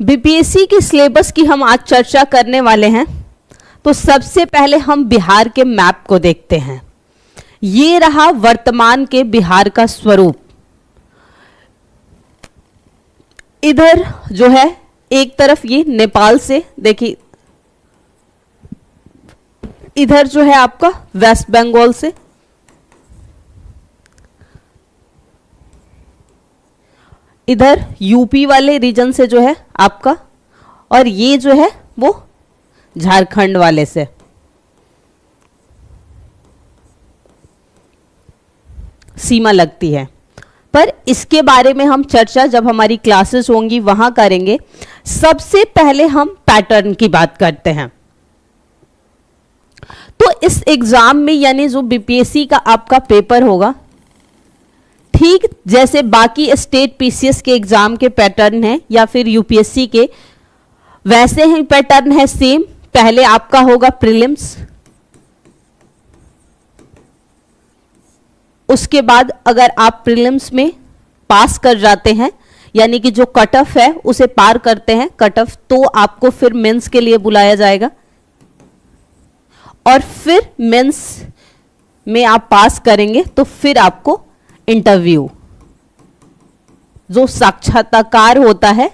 BPSC की syllabus की हम आज चर्चा करने वाले हैं। तो सबसे पहले हम बिहार के मैप को देखते हैं। ये रहा वर्तमान के बिहार का स्वरूप। इधर जो है एक तरफ ये नेपाल से देखिए, इधर जो है आपका वेस्ट बंगाल से, इधर यूपी वाले रीजन से जो है आपका, और ये जो है वो झारखंड वाले से। सीमा लगती है, पर इसके बारे में हम चर्चा जब हमारी क्लासेस होंगी वहां करेंगे। सबसे पहले हम पैटर्न की बात करते हैं। तो इस एग्जाम में यानी जो बीपीएससी का आपका पेपर होगा, ठीक जैसे बाकी स्टेट पीसीएस के एग्जाम के पैटर्न है या फिर यूपीएससी के, वैसे ही पैटर्न है सेम। पहले आपका होगा प्रीलिम्स, उसके बाद अगर आप प्रीलिम्स में पास कर जाते हैं यानी कि जो कट ऑफ है उसे पार करते हैं कट ऑफ, तो आपको फिर मेंस के लिए बुलाया जाएगा, और फिर मेंस में आप पास करेंगे तो फिर आपको इंटरव्यू, जो साक्षात्कार होता है,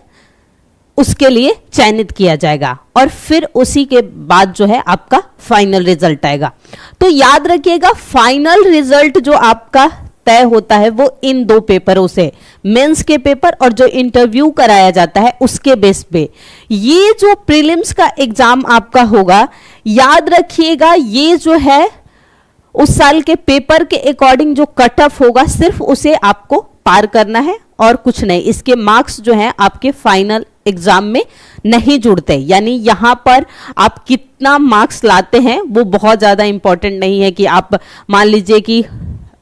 उसके लिए चयनित किया जाएगा, और फिर उसी के बाद जो है आपका फाइनल रिजल्ट आएगा। तो याद रखिएगा, फाइनल रिजल्ट जो आपका तय होता है वो इन दो पेपरों से, मेंस के पेपर और जो इंटरव्यू कराया जाता है उसके बेस पे। ये जो प्रीलिम्स का एग्जाम आपका होगा, याद रखिएगा ये जो है उस साल के पेपर के अकॉर्डिंग जो कट ऑफ होगा सिर्फ उसे आपको पार करना है और कुछ नहीं। इसके मार्क्स जो हैं आपके फाइनल एग्जाम में नहीं जुड़ते, यानी यहां पर आप कितना मार्क्स लाते हैं वो बहुत ज्यादा इंपॉर्टेंट नहीं है कि आप मान लीजिए कि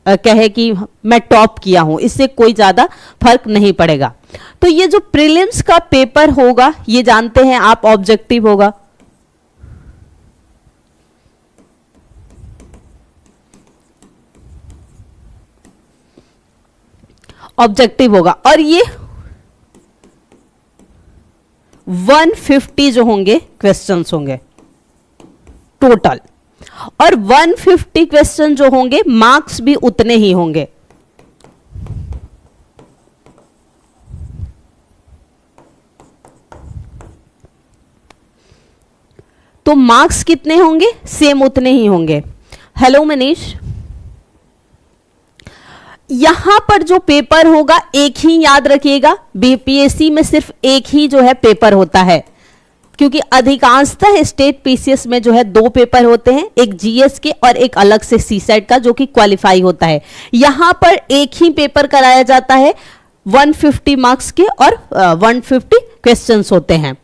कहे कि मैं टॉप किया हूं, इससे कोई ज्यादा फर्क नहीं पड़ेगा। तो ये जो प्रीलिम्स का पेपर होगा ये जानते हैं आप ऑब्जेक्टिव होगा, ऑब्जेक्टिव होगा, और ये 150 जो होंगे क्वेश्चंस होंगे टोटल, और 150 क्वेश्चन जो होंगे मार्क्स भी उतने ही होंगे। तो मार्क्स कितने होंगे? सेम उतने ही होंगे। हेलो मनीष, यहां पर जो पेपर होगा एक ही याद रखिएगा, बीपीएससी में सिर्फ एक ही जो है पेपर होता है, क्योंकि अधिकांशतः स्टेट पीसीएस में जो है दो पेपर होते हैं, एक जीएस के और एक अलग से सीसेट का जो कि क्वालिफाई होता है। यहां पर एक ही पेपर कराया जाता है, 150 मार्क्स के और 150 क्वेश्चंस होते हैं।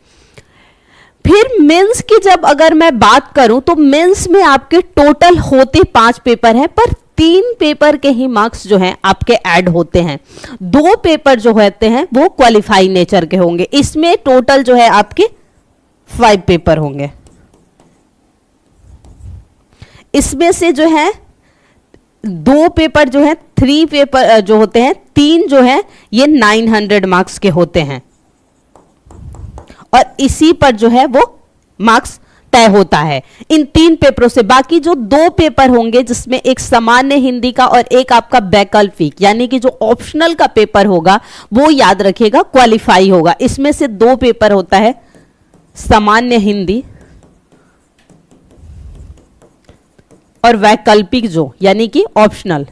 फिर मेंस की जब अगर मैं बात करूं तो मेंस में आपके टोटल होते 5 पेपर हैं, पर 3 पेपर के ही मार्क्स जो हैं आपके ऐड होते हैं। 2 पेपर जो होते हैं वो क्वालिफाई नेचर के होंगे। इसमें टोटल जो है आपके 5 पेपर होंगे। इसमें से जो है 2 पेपर जो है 3 पेपर जो होते हैं, 3 जो है ये 900 मार्क्स के होते हैं, और इसी पर जो है वो मार्क्स तय होता है इन 3 पेपरों से। बाकी जो 2 पेपर होंगे जिसमें एक सामान्य हिंदी का और एक आपका वैकल्पिक यानी कि जो ऑप्शनल का पेपर होगा वो याद रखिएगा क्वालिफाई होगा। इसमें से 2 पेपर होता है सामान्य हिंदी और वैकल्पिक जो यानी कि ऑप्शनल।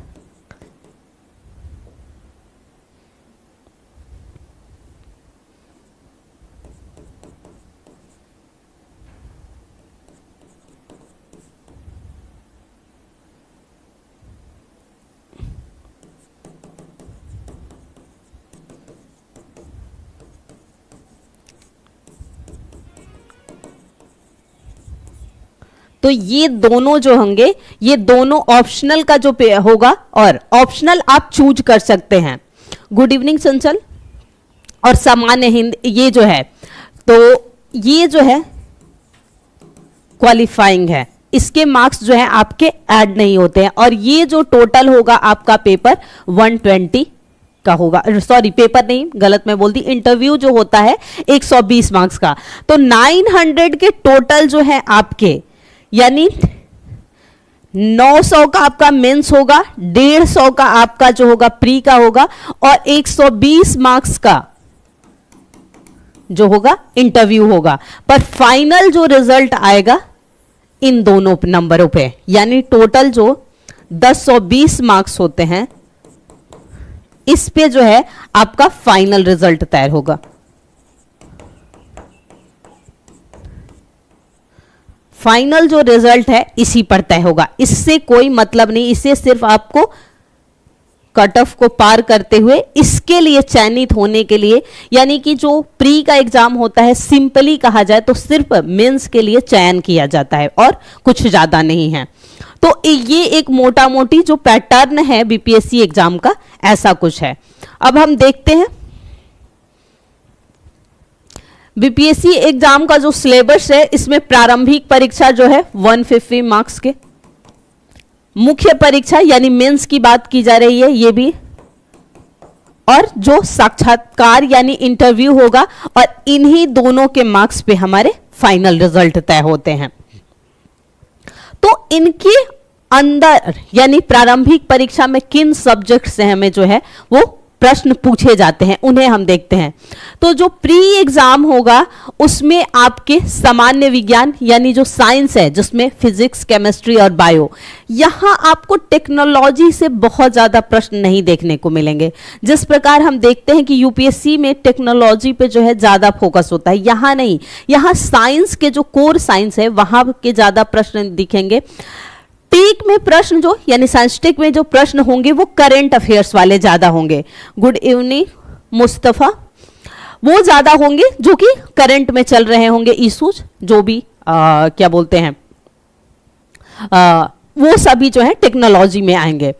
तो ये दोनों जो होंगे, ये दोनों ऑप्शनल का जो होगा, और ऑप्शनल आप चूज कर सकते हैं। Good evening Sanchal. और सामान्य हिंदी ये जो है, तो ये जो है क्वालिफाइंग है, इसके मार्क्स जो है आपके ऐड नहीं होते हैं। और ये जो टोटल होगा आपका पेपर 120 का होगा, सॉरी पेपर नहीं, गलत मैं बोल दी, इंटरव्यू जो होता है 120 मार्क्स का। तो 900 के टोटल जो है आपके, यानी 900 का आपका मेंस होगा, 150 का आपका जो होगा प्री का होगा, और 120 मार्क्स का जो होगा इंटरव्यू होगा। पर फाइनल जो रिजल्ट आएगा इन दोनों नंबरों पे, यानी टोटल जो 1020 मार्क्स होते हैं, इस पे जो है आपका फाइनल रिजल्ट तय होगा। फाइनल जो रिजल्ट है इसी पर तय होगा, इससे कोई मतलब नहीं, इससे सिर्फ आपको कट ऑफ को पार करते हुए इसके लिए चयनित होने के लिए, यानी कि जो प्री का एग्जाम होता है सिंपली कहा जाए तो सिर्फ मेंस के लिए चयन किया जाता है और कुछ ज्यादा नहीं है। तो ये एक मोटा मोटी जो पैटर्न है बीपीएससी एग्जाम का, ऐसा कुछ है। अब हम देखते हैं बीपीएससी एग्जाम का जो सिलेबस है, इसमें प्रारंभिक परीक्षा जो है 150 मार्क्स के, मुख्य परीक्षा यानी मेंस की बात की जा रही है ये भी, और जो साक्षात्कार यानी इंटरव्यू होगा, और इन्हीं दोनों के मार्क्स पे हमारे फाइनल रिजल्ट तय होते हैं। तो इनके अंदर यानी प्रारंभिक परीक्षा में किन सब्जेक्ट से हमें जो है वो प्रश्न पूछे जाते हैं, उन्हें हम देखते हैं। तो जो प्री एग्जाम होगा उसमें आपके सामान्य विज्ञान यानी जो साइंस है, जिसमें फिजिक्स, केमिस्ट्री और बायो, यहां आपको टेक्नोलॉजी से बहुत ज्यादा प्रश्न नहीं देखने को मिलेंगे। जिस प्रकार हम देखते हैं कि यूपीएससी में टेक्नोलॉजी पे जो है ज्यादा फोकस होता है, यहां नहीं, यहां साइंस के जो कोर साइंस है वहां के ज्यादा प्रश्न दिखेंगे। टीक में प्रश्न जो यानी सांस्कृतिक में जो प्रश्न होंगे वो करंट अफेयर्स वाले ज्यादा होंगे। गुड इवनिंग मुस्तफा, वो ज्यादा होंगे जो कि करंट में चल रहे होंगे इश्यूज, जो भी क्या बोलते हैं वो सभी जो है टेक्नोलॉजी में आएंगे।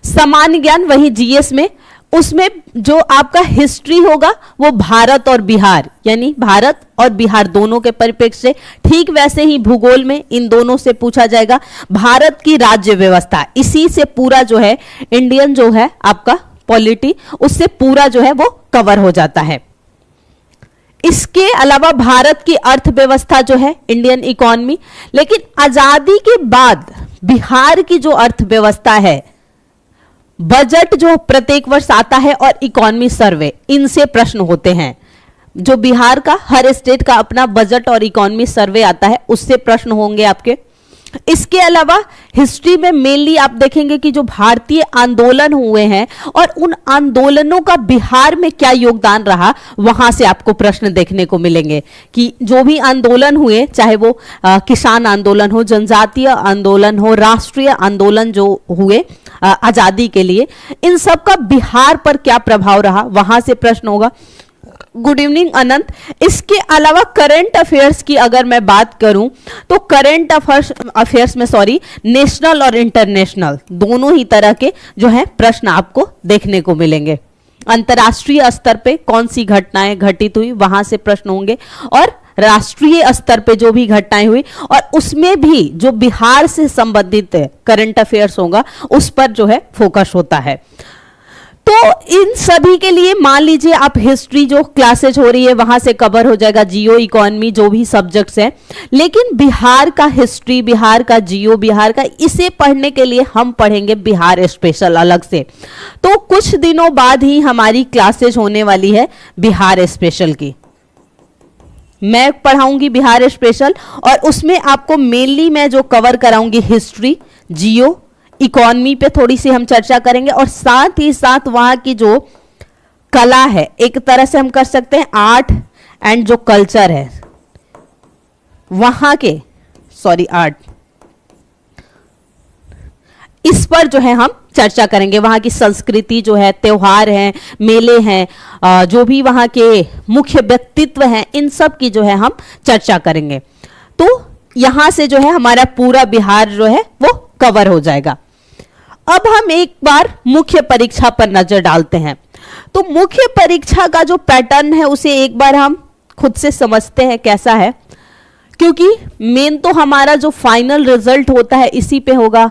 सामान्य ज्ञान वही जीएस में, उसमें जो आपका हिस्ट्री होगा वो भारत और बिहार यानी भारत और बिहार दोनों के परिप्रेक्ष्य से, ठीक वैसे ही भूगोल में इन दोनों से पूछा जाएगा। भारत की राज्य व्यवस्था, इसी से पूरा जो है इंडियन जो है आपका पॉलिटी, उससे पूरा जो है वो कवर हो जाता है। इसके अलावा भारत की अर्थव्यवस्था जो है इंडियन इकोनॉमी, लेकिन आजादी के बाद बिहार की जो अर्थव्यवस्था है, बजट जो प्रत्येक वर्ष आता है और इकोनॉमी सर्वे, इनसे प्रश्न होते हैं। जो बिहार का हर स्टेट का अपना बजट और इकोनॉमी सर्वे आता है, उससे प्रश्न होंगे आपके। इसके अलावा हिस्ट्री में मेनली आप देखेंगे कि जो भारतीय आंदोलन हुए हैं और उन आंदोलनों का बिहार में क्या योगदान रहा, वहां से आपको प्रश्न देखने को मिलेंगे कि जो भी आंदोलन हुए, चाहे वो किसान आंदोलन हो, जनजातीय आंदोलन हो, राष्ट्रीय आंदोलन जो हुए आजादी के लिए, इन सब का बिहार पर क्या प्रभाव रहा, वहां से प्रश्न होगा। गुड इवनिंग अनंत। इसके अलावा करंट अफेयर्स की अगर मैं बात करूं तो करंट अफेयर्स में नेशनल और इंटरनेशनल दोनों ही तरह के जो है प्रश्न आपको देखने को मिलेंगे। अंतर्राष्ट्रीय स्तर पे कौन सी घटनाएं घटित हुई, वहां से प्रश्न होंगे, और राष्ट्रीय स्तर पे जो भी घटनाएं हुई और उसमें भी जो बिहार से संबंधित करंट अफेयर्स होगा उस पर जो है फोकस होता है। तो इन सभी के लिए मान लीजिए आप हिस्ट्री जो क्लासेज हो रही है वहां से कवर हो जाएगा, जियो, इकोनॉमी, जो भी सब्जेक्ट्स हैं। लेकिन बिहार का हिस्ट्री, बिहार का जियो, बिहार का, इसे पढ़ने के लिए हम पढ़ेंगे बिहार स्पेशल अलग से। तो कुछ दिनों बाद ही हमारी क्लासेज होने वाली है बिहार स्पेशल की। मैं पढ़ाऊंगी बिहार स्पेशल और उसमें आपको मेनली मैं जो कवर कराऊंगी हिस्ट्री, जियो, इकोनॉमी पे थोड़ी सी हम चर्चा करेंगे, और साथ ही साथ वहां की जो कला है, एक तरह से हम कर सकते हैं आर्ट एंड जो कल्चर है वहां के, आर्ट, इस पर जो है हम चर्चा करेंगे। वहां की संस्कृति जो है, त्योहार हैं, मेले हैं, जो भी वहां के मुख्य व्यक्तित्व हैं, इन सब की जो है हम चर्चा करेंगे। तो यहां से जो है हमारा पूरा बिहार जो है वो कवर हो जाएगा। अब हम एक बार मुख्य परीक्षा पर नजर डालते हैं। तो मुख्य परीक्षा का जो पैटर्न है उसे एक बार हम खुद से समझते हैं कैसा है, क्योंकि मेन तो हमारा जो फाइनल रिजल्ट होता है इसी पे होगा।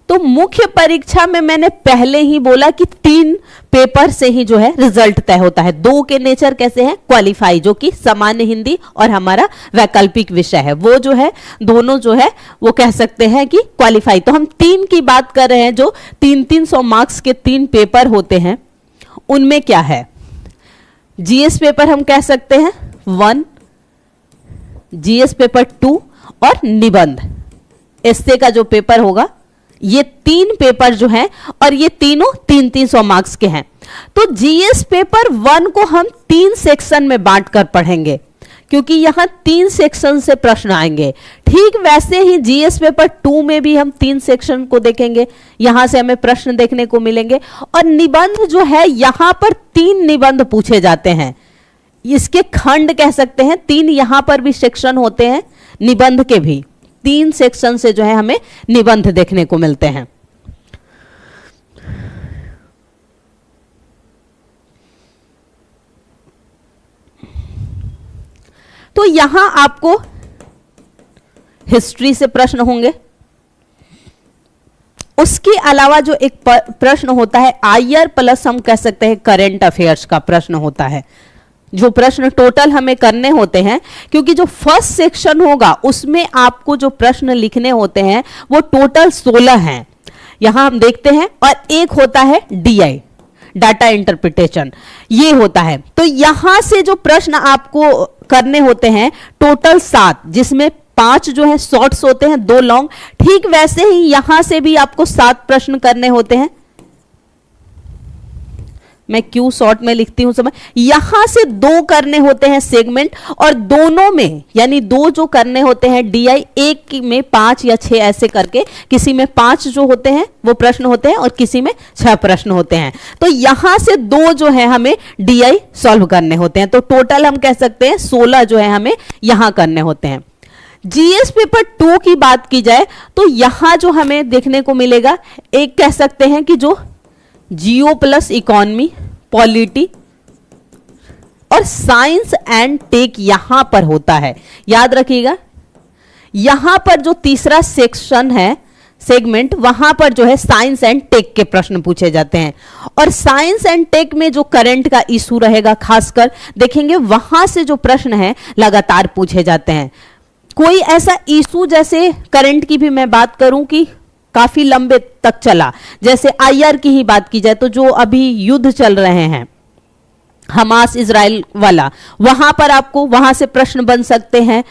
तो मुख्य परीक्षा में मैंने पहले ही बोला कि 3 पेपर से ही जो है रिजल्ट तय होता है। 2 के नेचर कैसे हैं, क्वालिफाई, जो कि सामान्य हिंदी और हमारा वैकल्पिक विषय है, वो जो है दोनों जो है वो कह सकते हैं कि क्वालिफाई। तो हम 3 की बात कर रहे हैं, जो 300 मार्क्स के 3 पेपर होते हैं। उनमें क्या है, जीएस पेपर हम कह सकते हैं 1, जीएस पेपर 2 और निबंध, एस्से का जो पेपर होगा, ये 3 पेपर जो हैं और ये तीनों 300 मार्क्स के हैं। तो जीएस पेपर 1 को हम 3 सेक्शन में बांटकर पढ़ेंगे, क्योंकि यहां 3 सेक्शन से प्रश्न आएंगे। ठीक वैसे ही जीएस पेपर 2 में भी हम 3 सेक्शन को देखेंगे, यहां से हमें प्रश्न देखने को मिलेंगे। और निबंध जो है, यहां पर 3 निबंध पूछे जाते हैं, इसके खंड कह सकते हैं। 3 यहां पर भी सेक्शन होते हैं, निबंध के भी 3 सेक्शन से जो है हमें निबंध देखने को मिलते हैं। तो यहां आपको हिस्ट्री से प्रश्न होंगे, उसके अलावा जो एक प्रश्न होता है आईआर प्लस हम कह सकते हैं करंट अफेयर्स का प्रश्न होता है। जो प्रश्न टोटल हमें करने होते हैं, क्योंकि जो फर्स्ट सेक्शन होगा उसमें आपको जो प्रश्न लिखने होते हैं वो टोटल 16 हैं, यहां हम देखते हैं। और एक होता है डीआई, डाटा इंटरप्रिटेशन, ये होता है। तो यहां से जो प्रश्न आपको करने होते हैं टोटल 7, जिसमें 5 जो है शॉर्ट्स होते हैं, 2 लॉन्ग। ठीक वैसे ही यहां से भी आपको 7 प्रश्न करने होते हैं। मैं क्यू शॉर्ट में लिखती हूं समय, यहां से 2 करने होते हैं सेगमेंट, और दोनों में यानी 2 जो करने होते हैं डीआई, एक में 5 या 6 ऐसे करके, किसी में 5 जो होते हैं वो प्रश्न होते हैं और किसी में 6 प्रश्न होते हैं। तो यहां से 2 जो है हमें डीआई सॉल्व करने होते हैं। तो टोटल हम कह सकते हैं 16 जो है हमें यहां करने होते हैं। जीएस पेपर 2 की बात की जाए तो यहां जो हमें देखने को मिलेगा, एक कह सकते हैं कि जो जियो प्लस इकोनॉमी, पॉलिटी और साइंस एंड टेक यहां पर होता है। याद रखिएगा, यहां पर जो तीसरा सेक्शन है सेगमेंट, वहां पर जो है साइंस एंड टेक के प्रश्न पूछे जाते हैं। और साइंस एंड टेक में जो करंट का इशू रहेगा खासकर देखेंगे, वहां से जो प्रश्न है लगातार पूछे जाते हैं। कोई ऐसा इशू, जैसे करंट की भी मैं बात करूं कि काफी लंबे तक चला, जैसे आईआर की ही बात की जाए तो जो अभी युद्ध चल रहे हैं हमास इजराइल वाला, वहां पर आपको वहां से प्रश्न बन सकते हैं।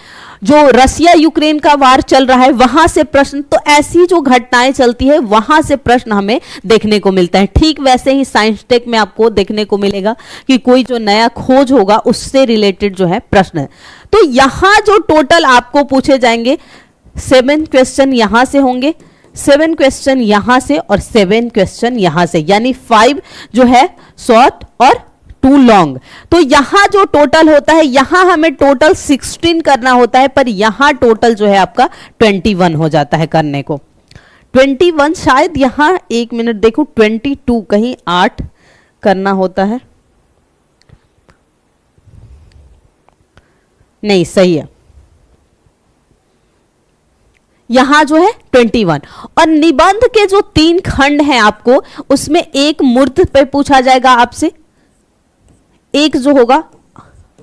जो रसिया यूक्रेन का वार चल रहा है वहां से प्रश्न, तो ऐसी जो घटनाएं चलती है वहां से प्रश्न हमें देखने को मिलता है। ठीक वैसे ही साइंस टेक में आपको देखने को मिलेगा कि कोई जो नया खोज होगा उससे रिलेटेड जो है प्रश्न। तो यहां जो टोटल आपको पूछे जाएंगे 7 क्वेश्चन यहां से होंगे, 7 क्वेश्चन यहां से और 7 क्वेश्चन यहां से, यानी 5 जो है शॉर्ट और 2 लॉन्ग। तो यहां जो टोटल होता है, यहां हमें टोटल 16 करना होता है, पर यहां टोटल जो है आपका 21 हो जाता है करने को। 21 शायद यहां, एक मिनट देखो, 22 कहीं 8 करना होता है, नहीं सही है, यहां जो है 21। और निबंध के जो 3 खंड हैं आपको, उसमें एक मूर्त पे पूछा जाएगा आपसे, एक जो होगा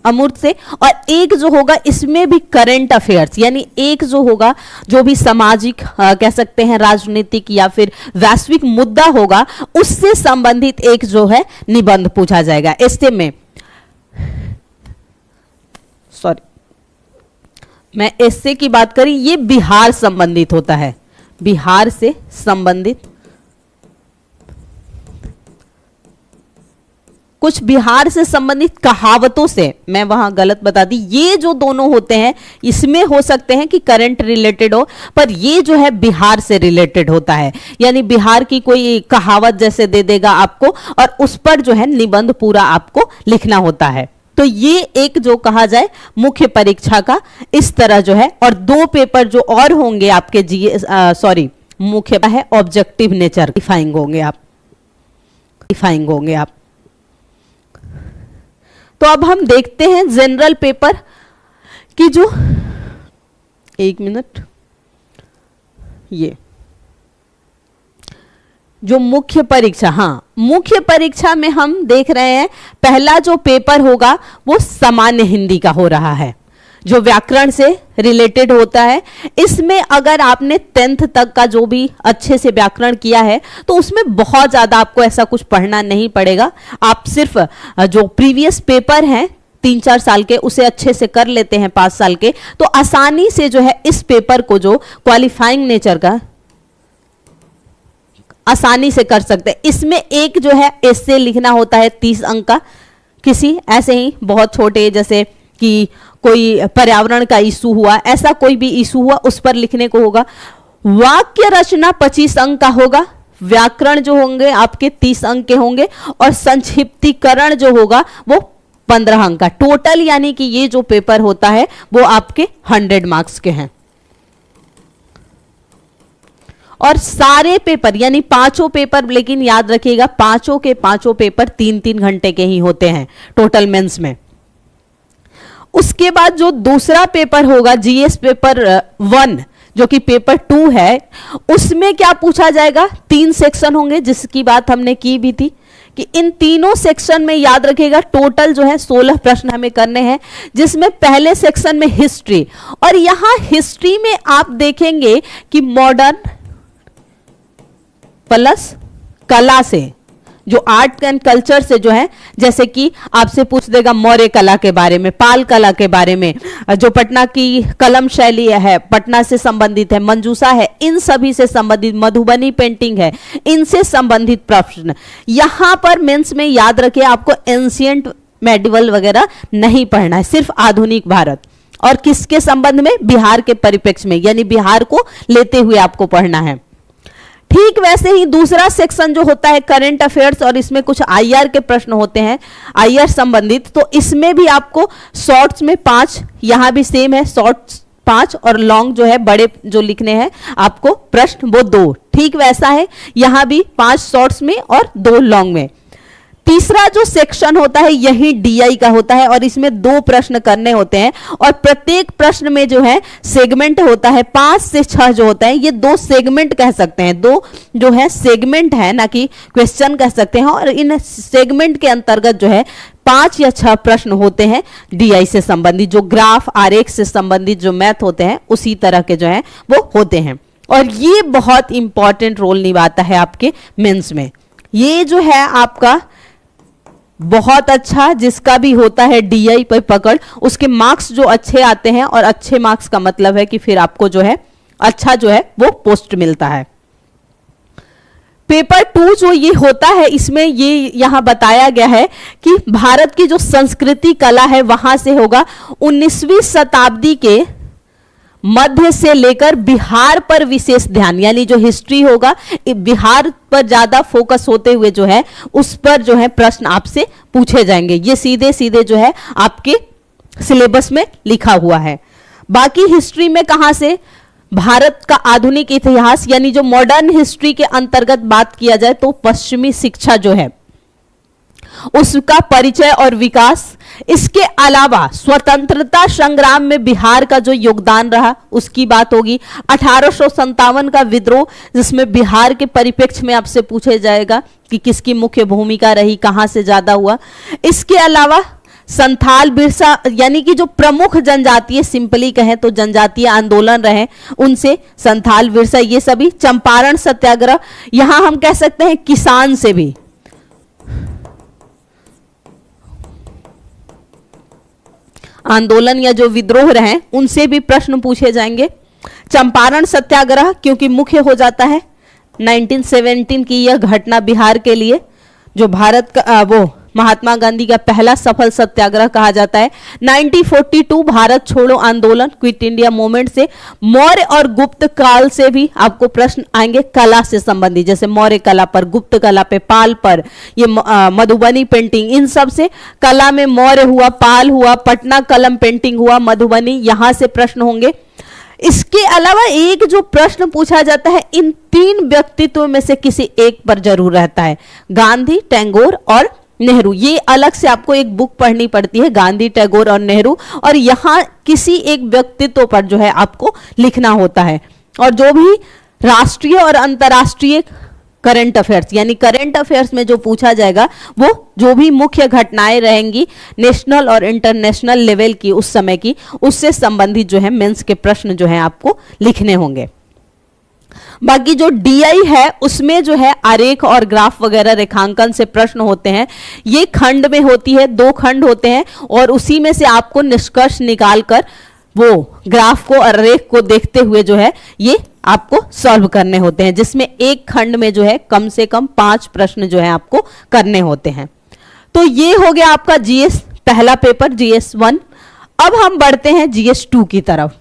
अमूर्त से, और एक जो होगा इसमें भी करंट अफेयर्स, यानी एक जो होगा जो भी सामाजिक कह सकते हैं राजनीतिक या फिर वैश्विक मुद्दा होगा, उससे संबंधित एक जो है निबंध पूछा जाएगा। ऐसे में सॉरी, मैं एस्से की बात करी, ये बिहार संबंधित होता है, बिहार से संबंधित कुछ बिहार से संबंधित कहावतों से, मैं वहां गलत बता दी, ये जो दोनों होते हैं इसमें हो सकते हैं कि करंट रिलेटेड हो, पर ये जो है बिहार से रिलेटेड होता है, यानी बिहार की कोई कहावत जैसे दे देगा आपको और उस पर जो है निबंध पूरा आपको लिखना होता है। तो ये एक जो कहा जाए मुख्य परीक्षा का इस तरह जो है। और 2 पेपर जो और होंगे आपके मुख्य है ऑब्जेक्टिव नेचर, डिफाइंग होंगे आप। तो अब हम देखते हैं जनरल पेपर की जो, एक मिनट, ये जो मुख्य परीक्षा, हाँ मुख्य परीक्षा में हम देख रहे हैं पहला जो पेपर होगा वो सामान्य हिंदी का हो रहा है, जो व्याकरण से रिलेटेड होता है। इसमें अगर आपने 10th तक का जो भी अच्छे से व्याकरण किया है तो उसमें बहुत ज्यादा आपको ऐसा कुछ पढ़ना नहीं पड़ेगा। आप सिर्फ जो प्रीवियस पेपर हैं 3-4 साल के उसे अच्छे से कर लेते हैं 5 साल के, तो आसानी से जो है इस पेपर को जो क्वालिफाइंग नेचर का आसानी से कर सकते हैं। इसमें एक जो है एस्से लिखना होता है 30 अंक का, किसी ऐसे ही बहुत छोटे जैसे कि कोई पर्यावरण का इशू हुआ, ऐसा कोई भी इशू हुआ उस पर लिखने को होगा। वाक्य रचना 25 अंक का होगा, व्याकरण जो होंगे आपके 30 अंक के होंगे और संक्षिप्तीकरण जो होगा वो 15 अंक का टोटल, यानी कि ये जो पेपर होता है वो आपके 100 मार्क्स के हैं। और सारे पेपर यानी पांचों पेपर, लेकिन याद रखिएगा पांचों के पांचों पेपर 3-3 घंटे के ही होते हैं टोटल मेंस में। उसके बाद जो दूसरा पेपर होगा जीएस पेपर 1 जो कि पेपर 2 है, उसमें क्या पूछा जाएगा, 3 सेक्शन होंगे जिसकी बात हमने की भी थी कि इन तीनों सेक्शन में याद रखिएगा टोटल जो है 16 प्रश्न हमें करने हैं, जिसमें पहले सेक्शन में हिस्ट्री, और यहां हिस्ट्री में आप देखेंगे कि मॉडर्न प्लस कला से, जो आर्ट एंड कल्चर से जो है, जैसे कि आपसे पूछ देगा मौर्य कला के बारे में, पाल कला के बारे में, जो पटना की कलम शैली है पटना से संबंधित है, मंजूषा है, इन सभी से संबंधित, मधुबनी पेंटिंग है, इनसे संबंधित प्रश्न। यहां पर मेंस में याद रखिए आपको एंशिएंट मेडिवल वगैरह नहीं पढ़ना है, सिर्फ आधुनिक भारत, और किसके संबंध में, बिहार के परिप्रेक्ष्य में, यानी बिहार को लेते हुए आपको पढ़ना है। ठीक वैसे ही दूसरा सेक्शन जो होता है करंट अफेयर्स, और इसमें कुछ आईआर के प्रश्न होते हैं, आईआर संबंधित, तो इसमें भी आपको शॉर्ट्स में 5, यहां भी सेम है शॉर्ट्स 5 और लॉन्ग जो है बड़े जो लिखने हैं आपको प्रश्न वो 2। ठीक वैसा है यहां भी 5 शॉर्ट्स में और 2 लॉन्ग में। तीसरा जो सेक्शन होता है यही डीआई का होता है और इसमें 2 प्रश्न करने होते हैं, और प्रत्येक प्रश्न में जो है सेगमेंट होता है 5 से 6 जो होता है, ये 2 सेगमेंट कह सकते हैं, 2 जो है सेगमेंट है, ना कि क्वेश्चन कह सकते हैं। और इन सेगमेंट के अंतर्गत जो है 5 या 6 प्रश्न होते हैं डीआई से संबंधित, जो ग्राफ आरेख से संबंधित जो मैथ होते हैं उसी तरह के जो है वो होते हैं, और ये बहुत इंपॉर्टेंट रोल निभाता है आपके मेंस में। ये जो है आपका बहुत अच्छा जिसका भी होता है डीआई पर पकड़, उसके मार्क्स जो अच्छे आते हैं, और अच्छे मार्क्स का मतलब है कि फिर आपको जो है अच्छा जो है वो पोस्ट मिलता है। पेपर 2 जो ये होता है, इसमें ये यहां बताया गया है कि भारत की जो संस्कृति कला है वहां से होगा 19वीं शताब्दी के मध्य से लेकर बिहार पर विशेष ध्यान, यानी जो हिस्ट्री होगा बिहार पर ज्यादा फोकस होते हुए जो है उस पर जो है प्रश्न आपसे पूछे जाएंगे। ये सीधे सीधे जो है आपके सिलेबस में लिखा हुआ है। बाकी हिस्ट्री में कहां से, भारत का आधुनिक इतिहास यानी जो मॉडर्न हिस्ट्री के अंतर्गत बात किया जाए तो पश्चिमी शिक्षा जो है उसका परिचय और विकास, इसके अलावा स्वतंत्रता संग्राम में बिहार का जो योगदान रहा उसकी बात होगी। 1857 का विद्रोह जिसमें बिहार के परिप्रेक्ष्य में आपसे पूछे जाएगा कि किसकी मुख्य भूमिका रही, कहां से ज्यादा हुआ। इसके अलावा संथाल बिरसा यानी कि जो प्रमुख जनजातीय, सिंपली कहें तो जनजातीय आंदोलन रहे उनसे, संथाल बिरसा, ये सभी। चंपारण सत्याग्रह, यहां हम कह सकते हैं किसान से भी आंदोलन या जो विद्रोह रहे उनसे भी प्रश्न पूछे जाएंगे। चंपारण सत्याग्रह क्योंकि मुख्य हो जाता है 1917 की यह घटना बिहार के लिए, जो भारत का वो महात्मा गांधी का पहला सफल सत्याग्रह कहा जाता है। 1942 भारत छोड़ो आंदोलन, क्विट इंडिया मूवमेंट से। मौर्य और गुप्त काल से भी आपको प्रश्न आएंगे कला से संबंधित, जैसे मौर्य कला पर, गुप्त कला पे, पाल पर, ये मधुबनी पेंटिंग, इन सब से। कला में मौर्य हुआ, पाल हुआ, पटना कलम पेंटिंग हुआ, मधुबनी, यहां से प्रश्न होंगे। इसके अलावा एक जो प्रश्न पूछा जाता है इन 3 व्यक्तित्व में से किसी एक पर जरूर रहता है, गांधी, टैगोर और नेहरू। ये अलग से आपको एक बुक पढ़नी पड़ती है, गांधी, टैगोर और नेहरू, और यहां किसी एक व्यक्तित्व पर जो है आपको लिखना होता है। और जो भी राष्ट्रीय और अंतर्राष्ट्रीय करंट अफेयर्स, यानी करंट अफेयर्स में जो पूछा जाएगा वो जो भी मुख्य घटनाएं रहेंगी नेशनल और इंटरनेशनल लेवल की उस समय की, उससे संबंधित जो है मेंस के प्रश्न जो है आपको लिखने होंगे। बाकी जो डीआई है उसमें जो है आरेख और ग्राफ वगैरह रेखांकन से प्रश्न होते हैं। ये खंड में होती है, 2 खंड होते हैं और उसी में से आपको निष्कर्ष निकालकर वो ग्राफ को और रेख को देखते हुए जो है ये आपको सॉल्व करने होते हैं, जिसमें एक खंड में जो है कम से कम 5 प्रश्न जो है आपको करने होते हैं। तो ये हो गया आपका जीएस पहला पेपर, जीएस 1। अब हम बढ़ते हैं जीएस 2 की तरफ।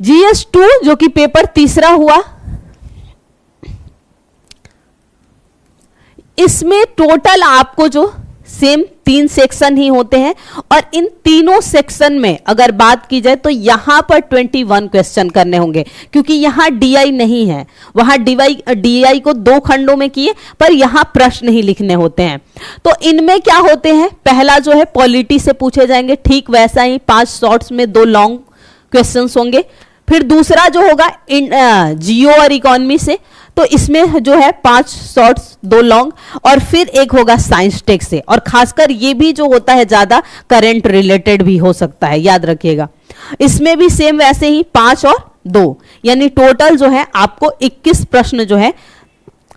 जीएस 2 जो कि पेपर तीसरा हुआ, इसमें टोटल आपको जो सेम 3 सेक्शन ही होते हैं और इन तीनों सेक्शन में अगर बात की जाए तो यहां पर 21 क्वेश्चन करने होंगे, क्योंकि यहां डीआई नहीं है। वहां डीआई को 2 खंडों में किए, पर यहां प्रश्न ही लिखने होते हैं। तो इनमें क्या होते हैं, पहला जो है पॉलिटी से पूछे जाएंगे, ठीक वैसा ही 5 शॉर्ट्स में 2 लॉन्ग क्वेश्चंस होंगे। फिर दूसरा जो होगा जियो और इकोनॉमी से, तो इसमें जो है 5 शॉर्ट्स 2 लॉन्ग, और फिर एक होगा साइंस टेक से, और खासकर ये भी जो होता है ज्यादा करंट रिलेटेड भी हो सकता है, याद रखिएगा। इसमें भी सेम वैसे ही 5 और 2, यानी टोटल जो है आपको 21 प्रश्न जो है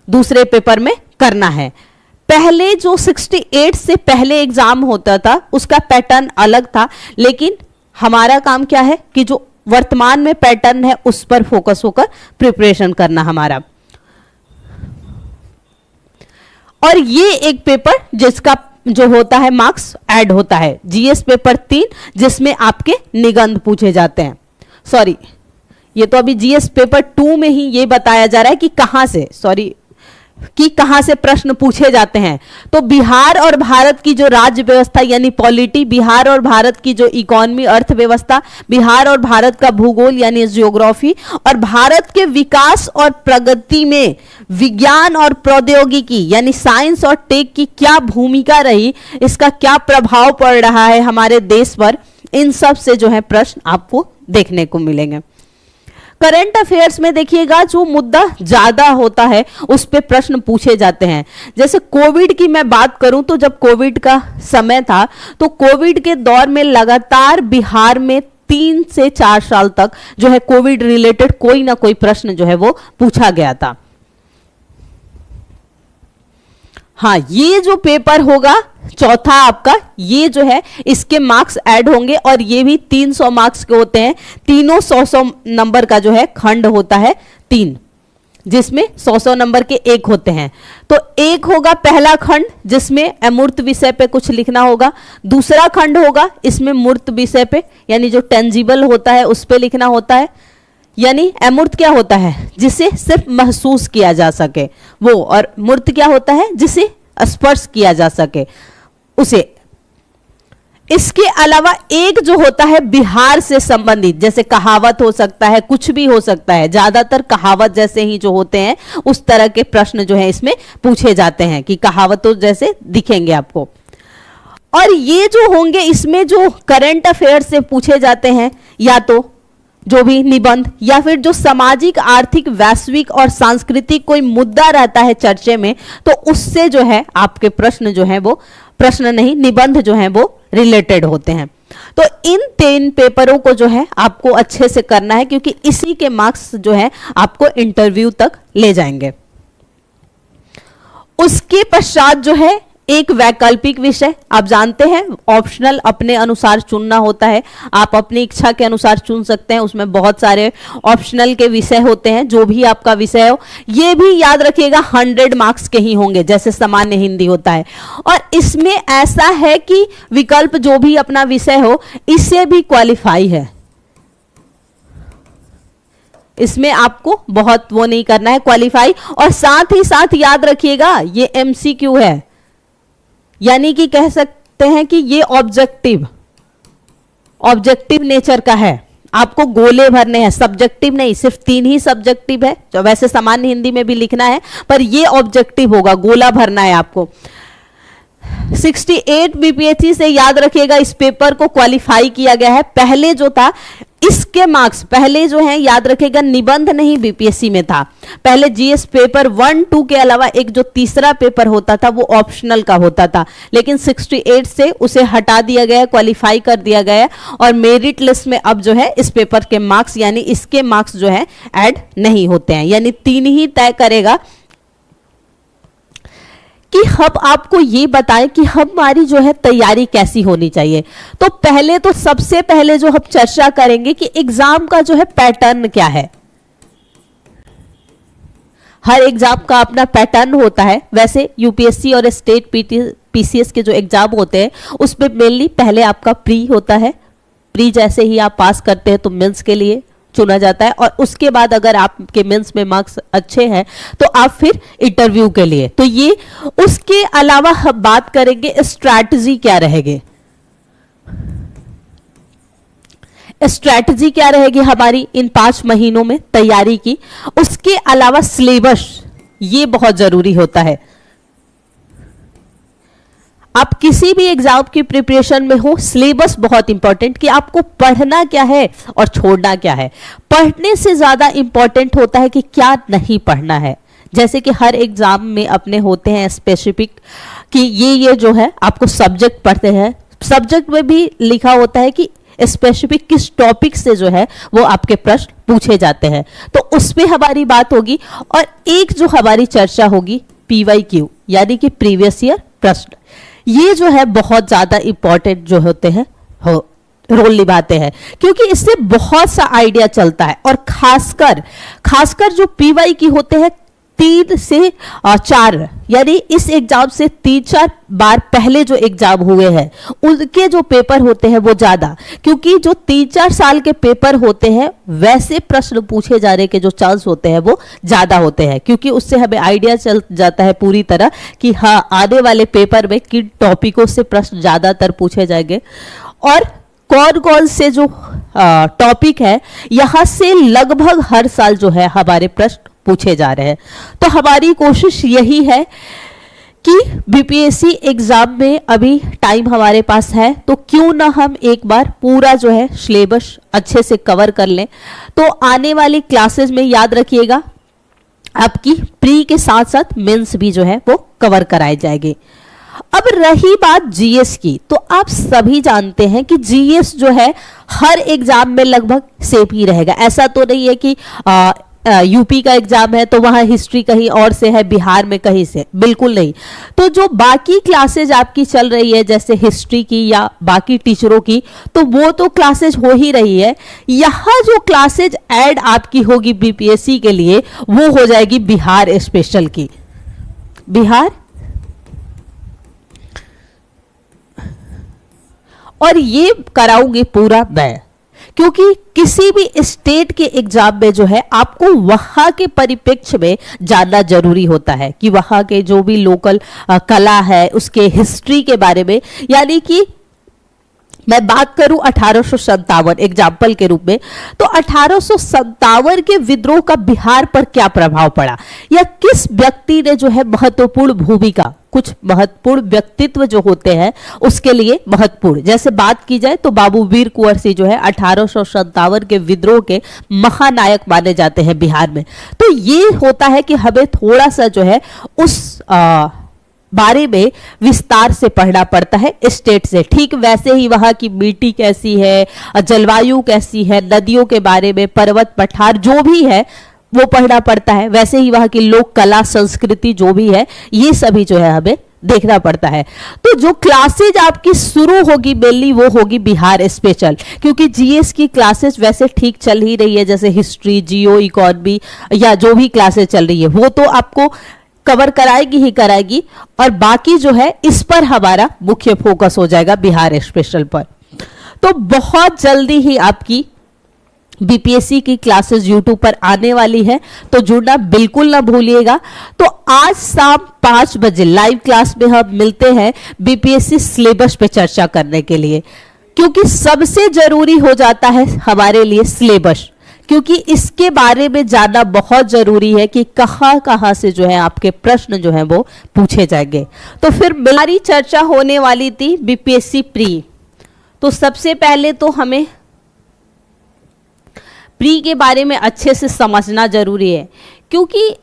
दूसरे पेपर में करना है। पहले जो 68 से पहले एग्जाम होता था उसका पैटर्न अलग था, लेकिन हमारा काम क्या है कि जो वर्तमान में पैटर्न है उस पर फोकस होकर प्रिपरेशन करना हमारा। और ये एक पेपर जिसका जो होता है मार्क्स ऐड होता है, जीएस पेपर 3, जिसमें आपके निबंध पूछे जाते हैं। सॉरी, ये तो अभी जीएस पेपर 2 में ही ये बताया जा रहा है कि कहां से, कि कहां से प्रश्न पूछे जाते हैं। तो बिहार और भारत की जो राज्य व्यवस्था यानी पॉलिटी, बिहार और भारत की जो इकोनॉमी अर्थव्यवस्था, बिहार और भारत का भूगोल यानी ज्योग्राफी, और भारत के विकास और प्रगति में विज्ञान और प्रौद्योगिकी यानी साइंस और टेक की क्या भूमिका रही, इसका क्या प्रभाव पड़ रहा है हमारे देश पर, इन सब से जो है प्रश्न आपको देखने को मिलेंगे। करंट अफेयर्स में देखिएगा जो मुद्दा ज्यादा होता है उस पे प्रश्न पूछे जाते हैं। जैसे कोविड की मैं बात करूं तो जब कोविड का समय था तो कोविड के दौर में लगातार बिहार में 3 से 4 साल तक जो है कोविड रिलेटेड कोई ना कोई प्रश्न जो है वो पूछा गया था। हाँ, ये जो पेपर होगा चौथा आपका, ये जो है इसके मार्क्स ऐड होंगे और ये भी 300 मार्क्स के होते हैं। तीनों 100-100 नंबर का जो है खंड होता है 3, जिसमें 100-100 नंबर के 1 होते हैं। तो एक होगा पहला खंड जिसमें अमूर्त विषय पे कुछ लिखना होगा। दूसरा खंड होगा इसमें मूर्त विषय पे यानी जो टेंजिबल होता है उस पे लिखना होता है। यानी अमूर्त क्या होता है, जिसे सिर्फ महसूस किया जा सके वो, और मूर्त क्या होता है, जिसे स्पर्श किया जा सके उसे। इसके अलावा एक जो होता है बिहार से संबंधित, जैसे कहावत हो सकता है, कुछ भी हो सकता है, ज्यादातर कहावत जैसे ही जो होते हैं उस तरह के प्रश्न जो है इसमें पूछे जाते हैं कि कहावतों जैसे दिखेंगे आपको। और ये जो होंगे इसमें जो करंट अफेयर से पूछे जाते हैं, या तो जो भी निबंध या फिर जो सामाजिक आर्थिक वैश्विक और सांस्कृतिक कोई मुद्दा रहता है चर्चे में, तो उससे जो है आपके प्रश्न जो है वो प्रश्न नहीं निबंध जो है वो रिलेटेड होते हैं। तो इन 3 पेपरों को जो है आपको अच्छे से करना है, क्योंकि इसी के मार्क्स जो है आपको इंटरव्यू तक ले जाएंगे। उसके पश्चात जो है एक वैकल्पिक विषय, आप जानते हैं ऑप्शनल अपने अनुसार चुनना होता है, आप अपनी इच्छा के अनुसार चुन सकते हैं। उसमें बहुत सारे ऑप्शनल के विषय होते हैं, जो भी आपका विषय हो। ये भी याद रखिएगा 100 मार्क्स के ही होंगे, जैसे सामान्य हिंदी होता है। और इसमें ऐसा है कि विकल्प जो भी अपना विषय हो इससे भी क्वालिफाई है, इसमें आपको बहुत वो नहीं करना है, क्वालिफाई। और साथ ही साथ याद रखिएगा ये MCQ है, यानी कि कह सकते हैं कि ये ऑब्जेक्टिव नेचर का है। आपको गोले भरने हैं, सब्जेक्टिव नहीं, सिर्फ 3 ही सब्जेक्टिव है, जो वैसे सामान्य हिंदी में भी लिखना है, पर ये ऑब्जेक्टिव होगा, गोला भरना है आपको। 68 बीपीएससी से याद रखिएगा इस पेपर को क्वालिफाई किया गया है। पहले जो था इसके मार्क्स पहले जो है याद रखेगा, निबंध नहीं बीपीएससी में था, पहले जीएस पेपर 1, 2 के अलावा एक जो तीसरा पेपर होता था वो ऑप्शनल का होता था, लेकिन 68 से उसे हटा दिया गया, क्वालिफाई कर दिया गया और मेरिट लिस्ट में अब जो है इस पेपर के मार्क्स यानी इसके मार्क्स जो है ऐड नहीं होते हैं, यानी 3 ही तय करेगा कि हम आपको ये बताएं कि हमारी जो है तैयारी कैसी होनी चाहिए। तो पहले तो सबसे पहले जो हम चर्चा करेंगे कि एग्जाम का जो है पैटर्न क्या है। हर एग्जाम का अपना पैटर्न होता है। वैसे यूपीएससी और स्टेट पीसीएस के जो एग्जाम होते हैं उसमें मेनली पहले आपका प्री होता है, प्री जैसे ही आप पास करते हैं तो मेंस के लिए चुना जाता है और उसके बाद अगर आपके मेंस में मार्क्स अच्छे हैं तो आप फिर इंटरव्यू के लिए। तो ये उसके अलावा हम बात करेंगे स्ट्रैटेजी क्या रहेगी, स्ट्रैटेजी क्या रहेगी हमारी इन 5 महीनों में तैयारी की। उसके अलावा सिलेबस, ये बहुत जरूरी होता है। आप किसी भी एग्जाम की प्रिपरेशन में हो, सिलेबस बहुत इंपॉर्टेंट कि आपको पढ़ना क्या है और छोड़ना क्या है। पढ़ने से ज्यादा इंपॉर्टेंट होता है कि क्या नहीं पढ़ना है। जैसे कि हर एग्जाम में अपने होते हैं स्पेसिफिक कि ये जो है आपको सब्जेक्ट पढ़ते हैं, सब्जेक्ट में भी लिखा होता है कि स्पेसिफिक किस टॉपिक से जो है वो आपके प्रश्न पूछे जाते हैं, तो उस पे हमारी बात होगी। और एक जो हमारी चर्चा होगी PYQ यानी कि प्रीवियस ईयर प्रश्न, ये जो है बहुत ज्यादा इंपॉर्टेंट जो होते हैं रोल निभाते हैं क्योंकि इससे बहुत सा आइडिया चलता है। और खासकर जो PYQ होते हैं 3 से 4 यानी इस एग्जाम से 3-4 बार पहले जो एग्जाम हुए हैं उनके जो पेपर होते हैं वो ज्यादा, क्योंकि जो 3-4 साल के पेपर होते हैं वैसे प्रश्न पूछे जाने के जो चांस होते हैं वो ज्यादा होते हैं, क्योंकि उससे हमें आइडिया चल जाता है पूरी तरह कि हाँ आने वाले पेपर में किन टॉपिकों से प्रश्न ज्यादातर पूछे जाएंगे और कौन कौन से जो टॉपिक है यहां से लगभग हर साल जो है हमारे प्रश्न पूछे जा रहे हैं। तो हमारी कोशिश यही है कि बीपीएससी एग्जाम में अभी टाइम हमारे पास है तो क्यों ना हम एक बार पूरा जो है सिलेबस अच्छे से कवर कर लें। तो आने वाली क्लासेस में याद रखिएगा आपकी प्री के साथ साथ मेंस भी जो है वो कवर कराए जाएंगे। अब रही बात जीएस की, तो आप सभी जानते हैं कि जीएस जो है हर एग्जाम में लगभग सेम ही रहेगा। ऐसा तो नहीं है कि यूपी का एग्जाम है तो वहां हिस्ट्री कहीं और से है, बिहार में कहीं से, बिल्कुल नहीं। तो जो बाकी क्लासेज आपकी चल रही है जैसे हिस्ट्री की या बाकी टीचरों की, तो वो तो क्लासेज हो ही रही है। यहाँ जो क्लासेज ऐड आपकी होगी बीपीएससी के लिए वो हो जाएगी बिहार स्पेशल की, बिहार और ये कराऊंगी पूरा मैं, क्योंकि किसी भी स्टेट के एग्जाम में जो है आपको वहां के परिप्रेक्ष्य में जानना जरूरी होता है कि वहां के जो भी लोकल कला है उसके हिस्ट्री के बारे में। यानी कि मैं बात करूं 1857 एग्जाम्पल के रूप में, तो 1857 के विद्रोह का बिहार पर क्या प्रभाव पड़ा या किस व्यक्ति ने जो है महत्वपूर्ण भूमिका, कुछ महत्वपूर्ण व्यक्तित्व जो होते हैं उसके लिए महत्वपूर्ण, जैसे बात की जाए तो बाबू वीर कुंवर सिंह जो है 1857 के विद्रोह के महानायक माने जाते हैं बिहार में। तो ये होता है कि हमें थोड़ा सा जो है उस बारे में विस्तार से पढ़ना पड़ता है स्टेट से। ठीक वैसे ही वहां की मिट्टी कैसी है, जलवायु कैसी है, नदियों के बारे में, पर्वत पठार जो भी है वो पढ़ना पड़ता है। वैसे ही वहां की लोक कला संस्कृति जो भी है ये सभी जो है हमें देखना पड़ता है। तो जो क्लासेज आपकी शुरू होगी मेनली वो होगी बिहार स्पेशल, क्योंकि जीएस की क्लासेज वैसे ठीक चल ही रही है, जैसे हिस्ट्री, जियो, इकोनॉमी या जो भी क्लासेज चल रही है वो तो आपको कवर कराएगी ही कराएगी, और बाकी जो है इस पर हमारा मुख्य फोकस हो जाएगा बिहार स्पेशल पर। तो बहुत जल्दी ही आपकी बीपीएससी की क्लासेस यूट्यूब पर आने वाली है, तो जुड़ना बिल्कुल ना भूलिएगा। तो आज शाम 5 बजे लाइव क्लास में हम मिलते हैं बीपीएससी सिलेबस पे चर्चा करने के लिए, क्योंकि सबसे जरूरी हो जाता है हमारे लिए सिलेबस, क्योंकि इसके बारे में जानना बहुत जरूरी है कि कहां कहां से जो है आपके प्रश्न जो है वो पूछे जाएंगे। तो फिर हमारी चर्चा होने वाली थी बीपीएससी प्री। तो सबसे पहले तो हमें प्री के बारे में अच्छे से समझना जरूरी है, क्योंकि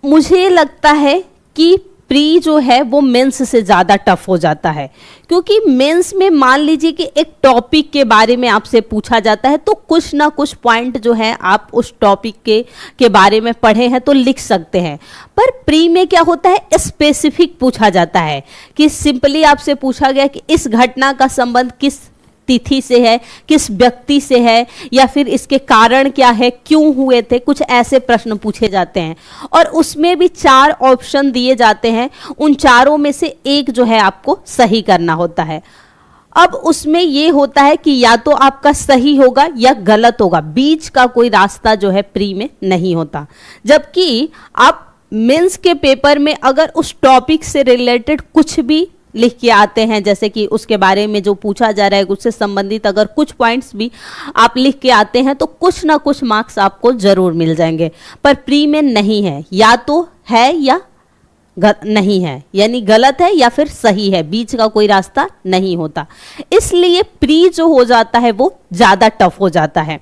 मुझे लगता है कि प्री जो है वो मेंस से ज़्यादा टफ हो जाता है। क्योंकि मेंस में मान लीजिए कि एक टॉपिक के बारे में आपसे पूछा जाता है तो कुछ ना कुछ पॉइंट जो है आप उस टॉपिक के बारे में पढ़े हैं तो लिख सकते हैं। पर प्री में क्या होता है, स्पेसिफिक पूछा जाता है कि सिंपली आपसे पूछा गया कि इस घटना का संबंध किस तिथि से है, किस व्यक्ति से है, या फिर इसके कारण क्या है, क्यों हुए थे, कुछ ऐसे प्रश्न पूछे जाते हैं। और उसमें भी 4 ऑप्शन दिए जाते हैं, उन चारों में से एक जो है आपको सही करना होता है। अब उसमें ये होता है कि या तो आपका सही होगा या गलत होगा, बीच का कोई रास्ता जो है प्री में नहीं होता। जबकि आप मेंस के पेपर में अगर उस टॉपिक से रिलेटेड कुछ भी लिख के आते हैं, जैसे कि उसके बारे में जो पूछा जा रहा है उससे संबंधित अगर कुछ पॉइंट्स भी आप लिख के आते हैं तो कुछ ना कुछ मार्क्स आपको जरूर मिल जाएंगे। पर प्री में नहीं है, या तो है या नहीं है, यानी गलत है या फिर सही है, बीच का कोई रास्ता नहीं होता। इसलिए प्री जो हो जाता है वो ज़्यादा टफ हो जाता है।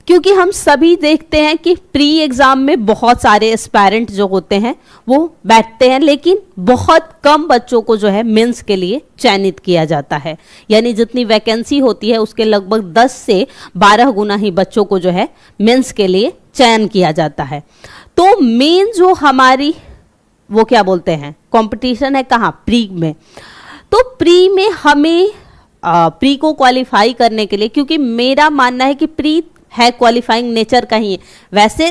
क्योंकि हम सभी देखते हैं कि प्री एग्जाम में बहुत सारे एस्पायरेंट जो होते हैं वो बैठते हैं, लेकिन बहुत कम बच्चों को जो है मेंस के लिए चयनित किया जाता है। यानी जितनी वैकेंसी होती है उसके लगभग 10 से 12 गुना ही बच्चों को जो है मेंस के लिए चयन किया जाता है। तो मेन जो हमारी वो क्या बोलते हैं कंपटीशन है कहाँ, प्री में। तो प्री में हमें प्री को क्वालिफाई करने के लिए, क्योंकि मेरा मानना है कि प्री है क्वालिफाइंग नेचर का ही है, वैसे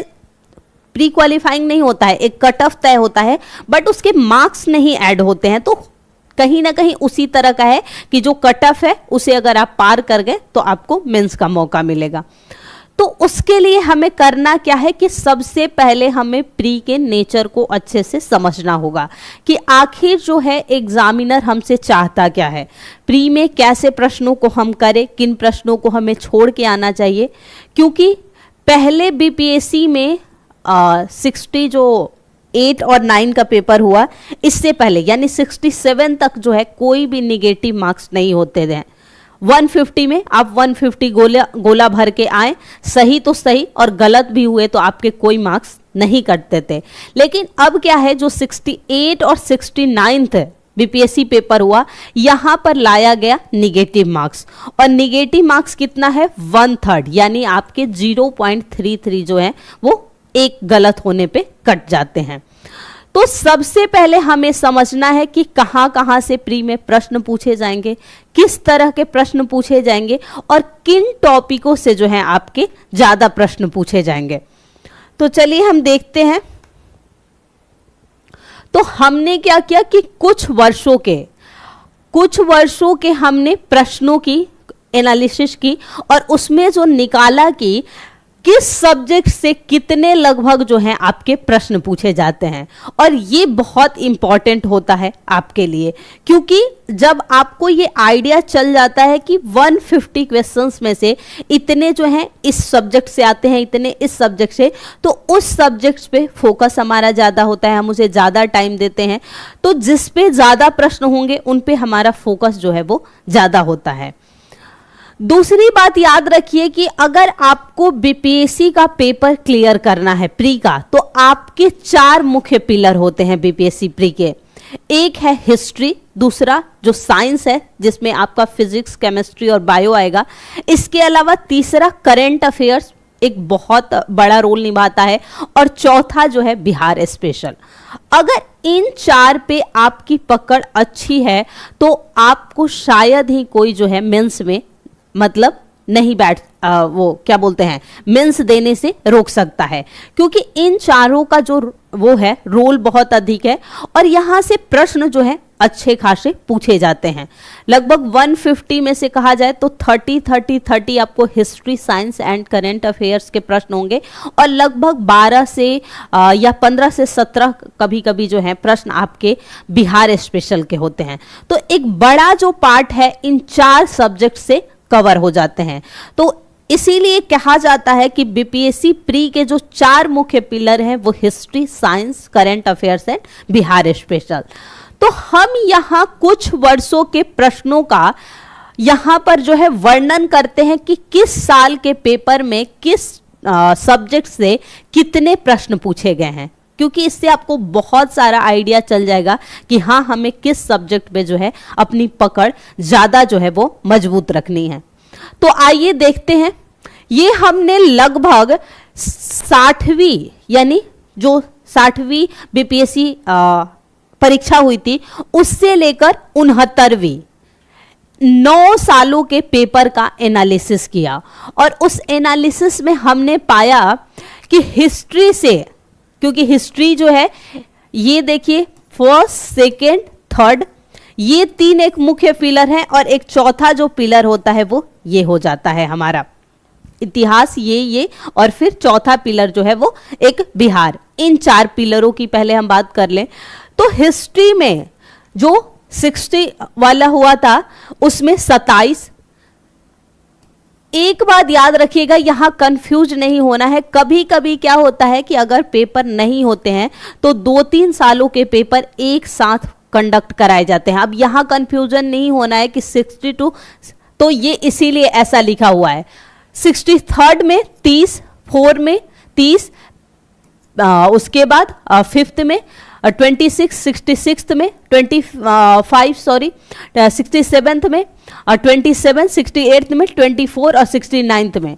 प्री क्वालिफाइंग नहीं होता है, एक कट ऑफ तय होता है बट उसके मार्क्स नहीं ऐड होते हैं। तो कहीं ना कहीं उसी तरह का है कि जो कट ऑफ है उसे अगर आप पार कर गए तो आपको मेंस का मौका मिलेगा। तो उसके लिए हमें करना क्या है कि सबसे पहले हमें प्री के नेचर को अच्छे से समझना होगा कि आखिर जो है एग्जामिनर हमसे चाहता क्या है, प्री में कैसे प्रश्नों को हम करें, किन प्रश्नों को हमें छोड़ के आना चाहिए। क्योंकि पहले बीपीएससी में 60 जो 8 और 9 का पेपर हुआ, इससे पहले यानी 67 तक जो है कोई भी निगेटिव मार्क्स नहीं होते थे। 150 में आप 150 गोला भर के आए, सही तो सही और गलत भी हुए तो आपके कोई मार्क्स नहीं कटते थे। लेकिन अब क्या है, जो 68 और 69 बीपीएससी पेपर हुआ, यहाँ पर लाया गया निगेटिव मार्क्स, और निगेटिव मार्क्स कितना है 1/3, यानी आपके 0.33 जो है वो एक गलत होने पे कट जाते हैं। तो सबसे पहले हमें समझना है कि कहाँ कहाँ से प्री में प्रश्न पूछे जाएंगे, किस तरह के प्रश्न पूछे जाएंगे और किन टॉपिकों से जो है आपके ज़्यादा प्रश्न पूछे जाएंगे। तो चलिए हम देखते हैं। तो हमने क्या किया कि कुछ वर्षों के हमने प्रश्नों की एनालिसिस की और उसमें जो निकाला कि किस सब्जेक्ट से कितने लगभग जो हैं आपके प्रश्न पूछे जाते हैं। और ये बहुत इंपॉर्टेंट होता है आपके लिए, क्योंकि जब आपको ये आइडिया चल जाता है कि 150 क्वेश्चंस में से इतने जो हैं इस सब्जेक्ट से आते हैं, इतने इस सब्जेक्ट से, तो उस सब्जेक्ट्स पे फोकस हमारा ज़्यादा होता है, हम उसे ज़्यादा टाइम देते हैं। तो जिस पे ज़्यादा प्रश्न होंगे उन पे हमारा फोकस जो है वो ज़्यादा होता है। दूसरी बात याद रखिए कि अगर आपको बीपीएससी का पेपर क्लियर करना है प्री का, तो आपके 4 मुख्य पिलर होते हैं बीपीएससी प्री के। एक है हिस्ट्री, दूसरा जो साइंस है जिसमें आपका फिजिक्स, केमिस्ट्री और बायो आएगा। इसके अलावा तीसरा करंट अफेयर्स एक बहुत बड़ा रोल निभाता है, और चौथा जो है बिहार स्पेशल। अगर इन 4 पे आपकी पकड़ अच्छी है तो आपको शायद ही कोई जो है मेंस में मतलब नहीं वो क्या बोलते हैं मेंस देने से रोक सकता है, क्योंकि इन चारों का जो वो है रोल बहुत अधिक है और यहाँ से प्रश्न जो है अच्छे खासे पूछे जाते हैं। लगभग 150 में से कहा जाए तो 30 आपको history, science and current affairs के प्रश्न होंगे, और लगभग 12 से या 15 से 17 कभी कभी जो है प्रश्न आपके बिहार स्पेशल के होते हैं। तो एक बड़ा जो पार्ट है इन 4 सब्जेक्ट से कवर हो जाते हैं। तो इसीलिए कहा जाता है कि बीपीएससी प्री के जो 4 मुख्य पिलर हैं वो history, science, current affairs and Bihar special. तो हम यहाँ कुछ वर्षों के प्रश्नों का यहां पर जो है वर्णन करते हैं कि किस साल के पेपर में किस सब्जेक्ट से कितने प्रश्न पूछे गए हैं, क्योंकि इससे आपको बहुत सारा आइडिया चल जाएगा कि हाँ हमें किस सब्जेक्ट पे जो है अपनी पकड़ ज़्यादा जो है वो मजबूत रखनी है। तो आइए देखते हैं, ये हमने लगभग 60वीं यानी जो 60वीं बीपीएससी परीक्षा हुई थी उससे लेकर 69वीं 9 सालों के पेपर का एनालिसिस किया, और उस एनालिसिस में हमने पाया कि हिस्ट्री से, क्योंकि हिस्ट्री जो है ये देखिए फर्स्ट सेकेंड थर्ड ये 3 एक मुख्य पिलर है, और एक चौथा जो पिलर होता है वो ये हो जाता है हमारा इतिहास, ये और फिर चौथा पिलर जो है वो एक बिहार। इन 4 पिलरों की पहले हम बात कर लें तो हिस्ट्री में जो 60 वाला हुआ था उसमें 27। एक बात याद रखिएगा, यहां कंफ्यूज नहीं होना है। कभी कभी क्या होता है कि अगर पेपर नहीं होते हैं तो 2-3 सालों के पेपर एक साथ कंडक्ट कराए जाते हैं। अब यहां कंफ्यूजन नहीं होना है कि 62, तो ये इसीलिए ऐसा लिखा हुआ है। 63rd में 30, 4 में 30, उसके बाद 5th में 26, 66th में 25 सॉरी 67th में 27, 68th में 24 और 69th में।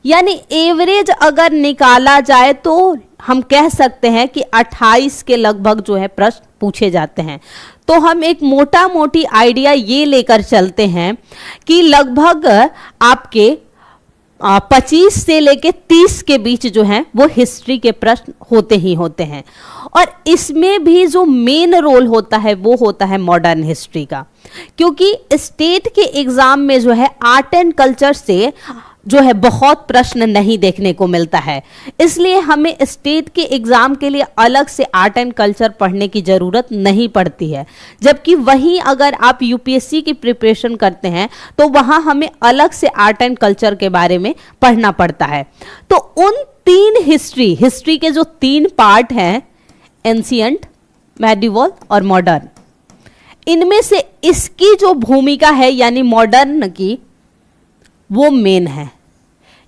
यानी एवरेज अगर निकाला जाए तो हम कह सकते हैं कि 28 के लगभग जो है प्रश्न पूछे जाते हैं। तो हम एक मोटा मोटी आइडिया ये लेकर चलते हैं कि लगभग आपके 25 से लेके 30 के बीच जो है वो हिस्ट्री के प्रश्न होते ही होते हैं, और इसमें भी जो मेन रोल होता है वो होता है मॉडर्न हिस्ट्री का, क्योंकि स्टेट के एग्जाम में जो है आर्ट एंड कल्चर से जो है बहुत प्रश्न नहीं देखने को मिलता है, इसलिए हमें स्टेट के एग्जाम के लिए अलग से आर्ट एंड कल्चर पढ़ने की ज़रूरत नहीं पड़ती है। जबकि वहीं अगर आप यूपीएससी की प्रिपरेशन करते हैं तो वहाँ हमें अलग से आर्ट एंड कल्चर के बारे में पढ़ना पड़ता है। तो उन 3 हिस्ट्री के जो 3 पार्ट हैं, एंशिएंट, मेडिवल और मॉडर्न, इनमें से इसकी जो भूमिका है यानी मॉडर्न की वो मेन है।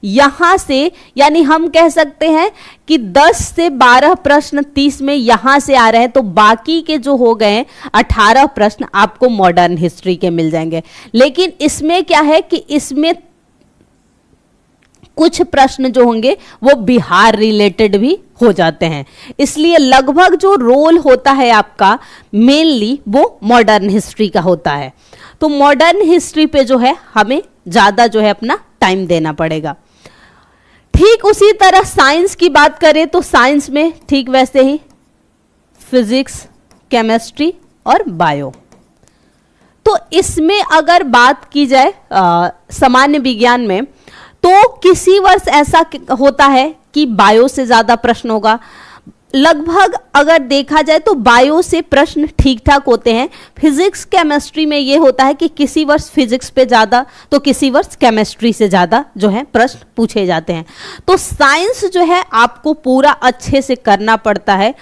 यहां से यानी हम कह सकते हैं कि 10 से 12 प्रश्न 30 में यहां से आ रहे हैं, तो बाकी के जो हो गए 18 प्रश्न आपको मॉडर्न हिस्ट्री के मिल जाएंगे। लेकिन इसमें क्या है कि इसमें कुछ प्रश्न जो होंगे वो बिहार रिलेटेड भी हो जाते हैं, इसलिए लगभग जो रोल होता है आपका मेनली वो मॉडर्न हिस्ट्री का होता है। तो मॉडर्न हिस्ट्री पे जो है हमें ज़्यादा जो है अपना टाइम देना पड़ेगा। ठीक उसी तरह साइंस की बात करें तो साइंस में ठीक वैसे ही फिजिक्स, केमिस्ट्री और बायो। तो इसमें अगर बात की जाए सामान्य विज्ञान में तो किसी वर्ष ऐसा होता है कि बायो से ज़्यादा प्रश्न होगा। लगभग अगर देखा जाए तो बायो से प्रश्न ठीक ठाक होते हैं। फिजिक्स केमिस्ट्री में ये होता है कि किसी वर्ष फिजिक्स पे ज़्यादा तो किसी वर्ष केमिस्ट्री से ज़्यादा जो है प्रश्न पूछे जाते हैं। तो साइंस जो है आपको पूरा अच्छे से करना पड़ता है,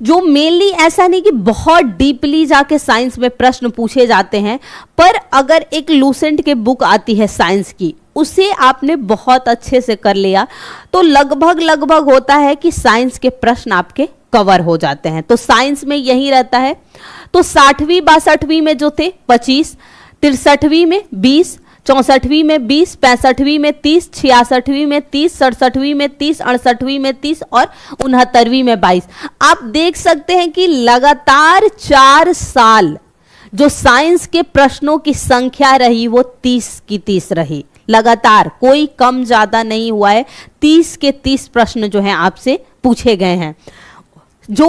जो मेनली ऐसा नहीं कि बहुत डीपली जाके साइंस में प्रश्न पूछे जाते हैं, पर अगर एक लूसेंट के बुक आती है साइंस की, उसे आपने बहुत अच्छे से कर लिया तो लगभग होता है कि साइंस के प्रश्न आपके कवर हो जाते हैं। तो साइंस में यही रहता है। तो 60वीं 62वीं में जो थे 25, 63वीं में 20, 64वीं में 20, 65वीं में 30, 66वीं में 30, 67वीं में 30, 68वीं में 30 और 69वीं में 22। आप देख सकते हैं कि लगातार 4 साल जो साइंस के प्रश्नों की संख्या रही वो 30 की 30 रही। लगातार कोई कम ज्यादा नहीं हुआ है, 30 के 30 प्रश्न जो हैं आपसे पूछे गए हैं। जो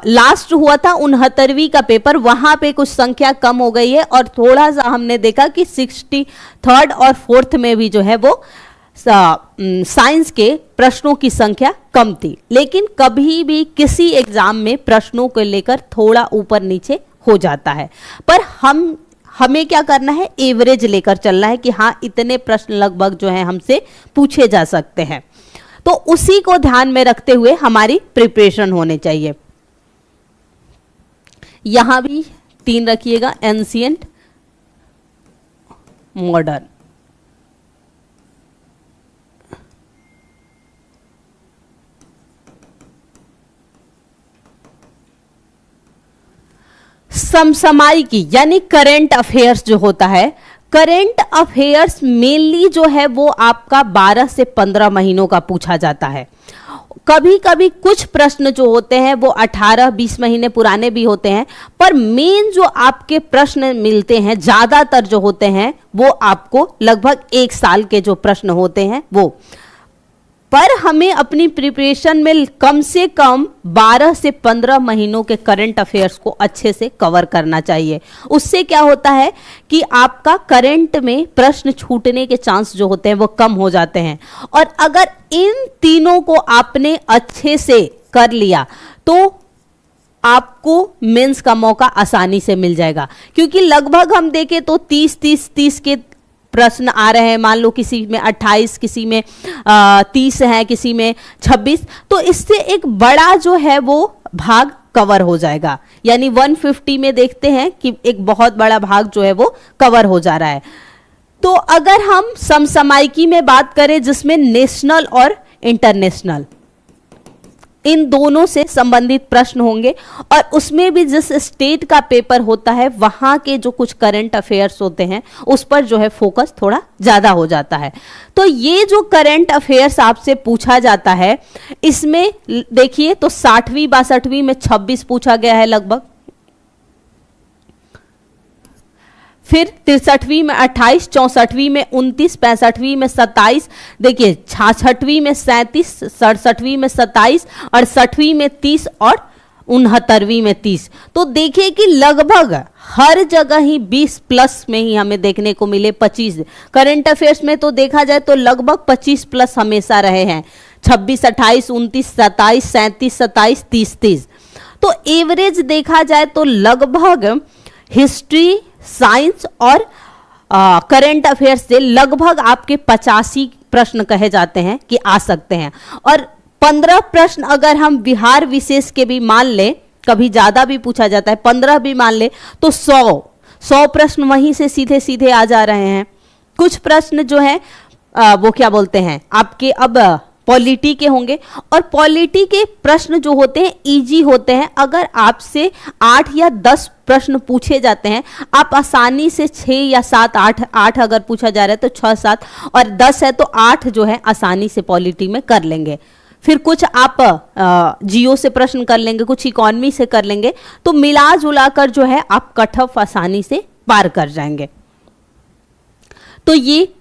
लास्ट हुआ था 69वीं का पेपर, वहां पे कुछ संख्या कम हो गई है और थोड़ा सा हमने देखा कि 63rd और 4th में भी जो है वो साइंस के प्रश्नों की संख्या कम थी। लेकिन कभी भी किसी एग्जाम में प्रश्नों को लेकर थोड़ा ऊपर नीचे हो जाता है, पर हमें क्या करना है, एवरेज लेकर चलना है कि हाँ इतने प्रश्न लगभग जो है हमसे पूछे जा सकते हैं। तो उसी को ध्यान में रखते हुए हमारी प्रिपरेशन होनी चाहिए। यहां भी 3 रखिएगा, एंशिएंट, मॉडर्न। समसामयिकी यानी करंट अफेयर्स जो होता है, करंट अफेयर्स मेनली जो है वो आपका 12 से 15 महीनों का पूछा जाता है। कभी कभी कुछ प्रश्न जो होते हैं वो 18-20 महीने पुराने भी होते हैं, पर मेन जो आपके प्रश्न मिलते हैं ज्यादातर जो होते हैं वो आपको लगभग 1 साल के जो प्रश्न होते हैं वो। पर हमें अपनी प्रिपरेशन में कम से कम 12 से 15 महीनों के करंट अफेयर्स को अच्छे से कवर करना चाहिए। उससे क्या होता है कि आपका करंट में प्रश्न छूटने के चांस जो होते हैं वो कम हो जाते हैं। और अगर इन तीनों को आपने अच्छे से कर लिया तो आपको मेंस का मौका आसानी से मिल जाएगा, क्योंकि लगभग हम देखें तो 30 के प्रश्न आ रहे हैं। मान लो किसी में 28, किसी में 30 है, किसी में 26, तो इससे एक बड़ा जो है वो भाग कवर हो जाएगा। यानी 150 में देखते हैं कि एक बहुत बड़ा भाग जो है वो कवर हो जा रहा है। तो अगर हम समसामयिकी में बात करें जिसमें नेशनल और इंटरनेशनल इन दोनों से संबंधित प्रश्न होंगे, और उसमें भी जिस स्टेट का पेपर होता है वहां के जो कुछ करंट अफेयर्स होते हैं उस पर जो है फोकस थोड़ा ज्यादा हो जाता है। तो ये जो करंट अफेयर्स आपसे पूछा जाता है इसमें देखिए तो 60वीं 62वीं में 26 पूछा गया है लगभग, फिर 63वीं में 28, 64वीं में 29, 65वीं में 27, देखिए 66वीं में 37, 67वीं में 27, 68वीं में 30 और 69वीं में 30। तो देखिए कि लगभग हर जगह ही 20 प्लस में ही हमें देखने को मिले। 25 करंट अफेयर्स में तो देखा जाए तो लगभग 25 प्लस हमेशा रहे हैं, 26, 28, 29, 27, 37, 27, 30, 30। तो एवरेज देखा जाए तो लगभग हिस्ट्री, साइंस और करंट अफेयर्स से लगभग आपके 85 प्रश्न कहे जाते हैं कि आ सकते हैं। और 15 प्रश्न अगर हम बिहार विशेष के भी मान ले, कभी ज्यादा भी पूछा जाता है, 15 भी मान ले तो 100 प्रश्न वहीं से सीधे सीधे आ जा रहे हैं। कुछ प्रश्न जो है वो क्या बोलते हैं आपके अब पॉलिटी के होंगे, और पॉलिटी के प्रश्न जो होते हैं इजी होते हैं। अगर आपसे 8 या 10 प्रश्न पूछे जाते हैं आप आसानी से 6 या 7, 8 अगर पूछा जा रहा है तो 6, 7 और 10 है तो 8 जो है आसानी से पॉलिटी में कर लेंगे। फिर कुछ आप जियो से प्रश्न कर लेंगे, कुछ इकोनॉमी से कर लेंगे, तो मिला जुला कर जो है आप कट ऑफ आसानी से पार कर जाएंगे। तो ये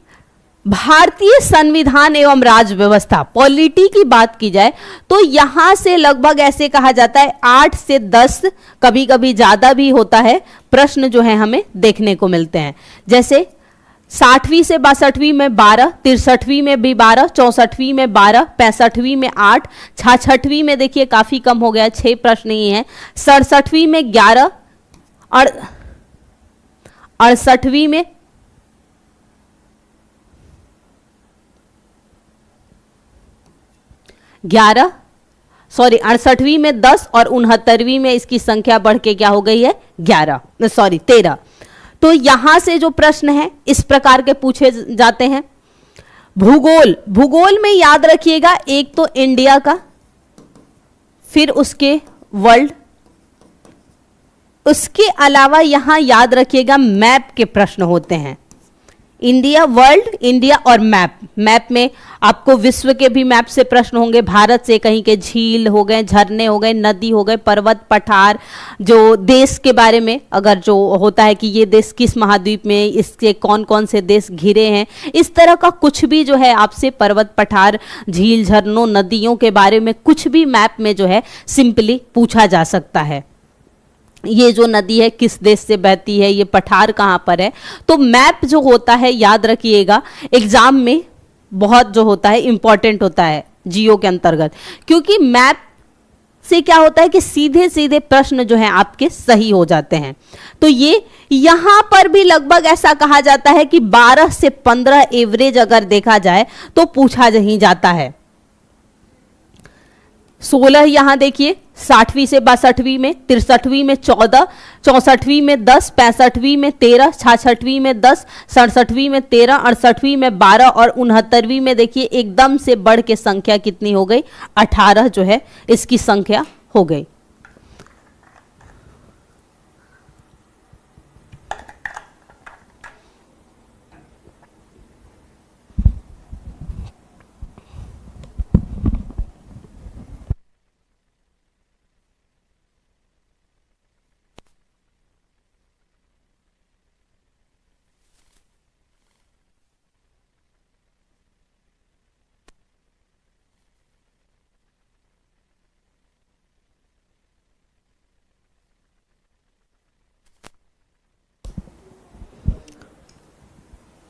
भारतीय संविधान एवं राज्य व्यवस्था पॉलिटी की बात की जाए तो यहां से लगभग ऐसे कहा जाता है 8 से 10, कभी कभी ज्यादा भी होता है, प्रश्न जो है हमें देखने को मिलते हैं। जैसे 60वीं से 62वीं में 12, 63वीं में भी 12, 64वीं में 12, 65वीं में 8, 66वीं में देखिए काफी कम हो गया, 6 प्रश्न ही है, 67वीं में 11 और 68वीं में 68वीं में 10 और 69वीं में इसकी संख्या बढ़ के क्या हो गई है 13। तो यहां से जो प्रश्न है इस प्रकार के पूछे जाते हैं। भूगोल में याद रखिएगा एक तो इंडिया का, फिर उसके वर्ल्ड, उसके अलावा यहां याद रखिएगा मैप के प्रश्न होते हैं। इंडिया, वर्ल्ड, इंडिया और मैप में आपको विश्व के भी मैप से प्रश्न होंगे, भारत से कहीं के झील हो गए, झरने हो गए, नदी हो गए, पर्वत, पठार, जो देश के बारे में अगर जो होता है कि ये देश किस महाद्वीप में, इसके कौन कौन से देश घिरे हैं, इस तरह का कुछ भी जो है आपसे पर्वत, पठार, झील, झरनों, नदियों के बारे में कुछ भी मैप में जो है सिंपली पूछा जा सकता है। ये जो नदी है किस देश से बहती है, ये पठार कहाँ पर है। तो मैप जो होता है याद रखिएगा एग्जाम में बहुत जो होता है इंपॉर्टेंट होता है जियो के अंतर्गत, क्योंकि मैप से क्या होता है कि सीधे सीधे प्रश्न जो है आपके सही हो जाते हैं। तो ये यहां पर भी लगभग ऐसा कहा जाता है कि 12 से 15 एवरेज अगर देखा जाए तो पूछा नहीं जाता है। 16 यहां देखिए, 60वीं से 62वीं में, 63वीं में 14, 64वीं में 10, 65वीं में 13, 66वीं में 10, 67वीं में 13, 68वीं में 12 और 69वीं में देखिए एकदम से बढ़ के संख्या कितनी हो गई, 18 जो है इसकी संख्या हो गई।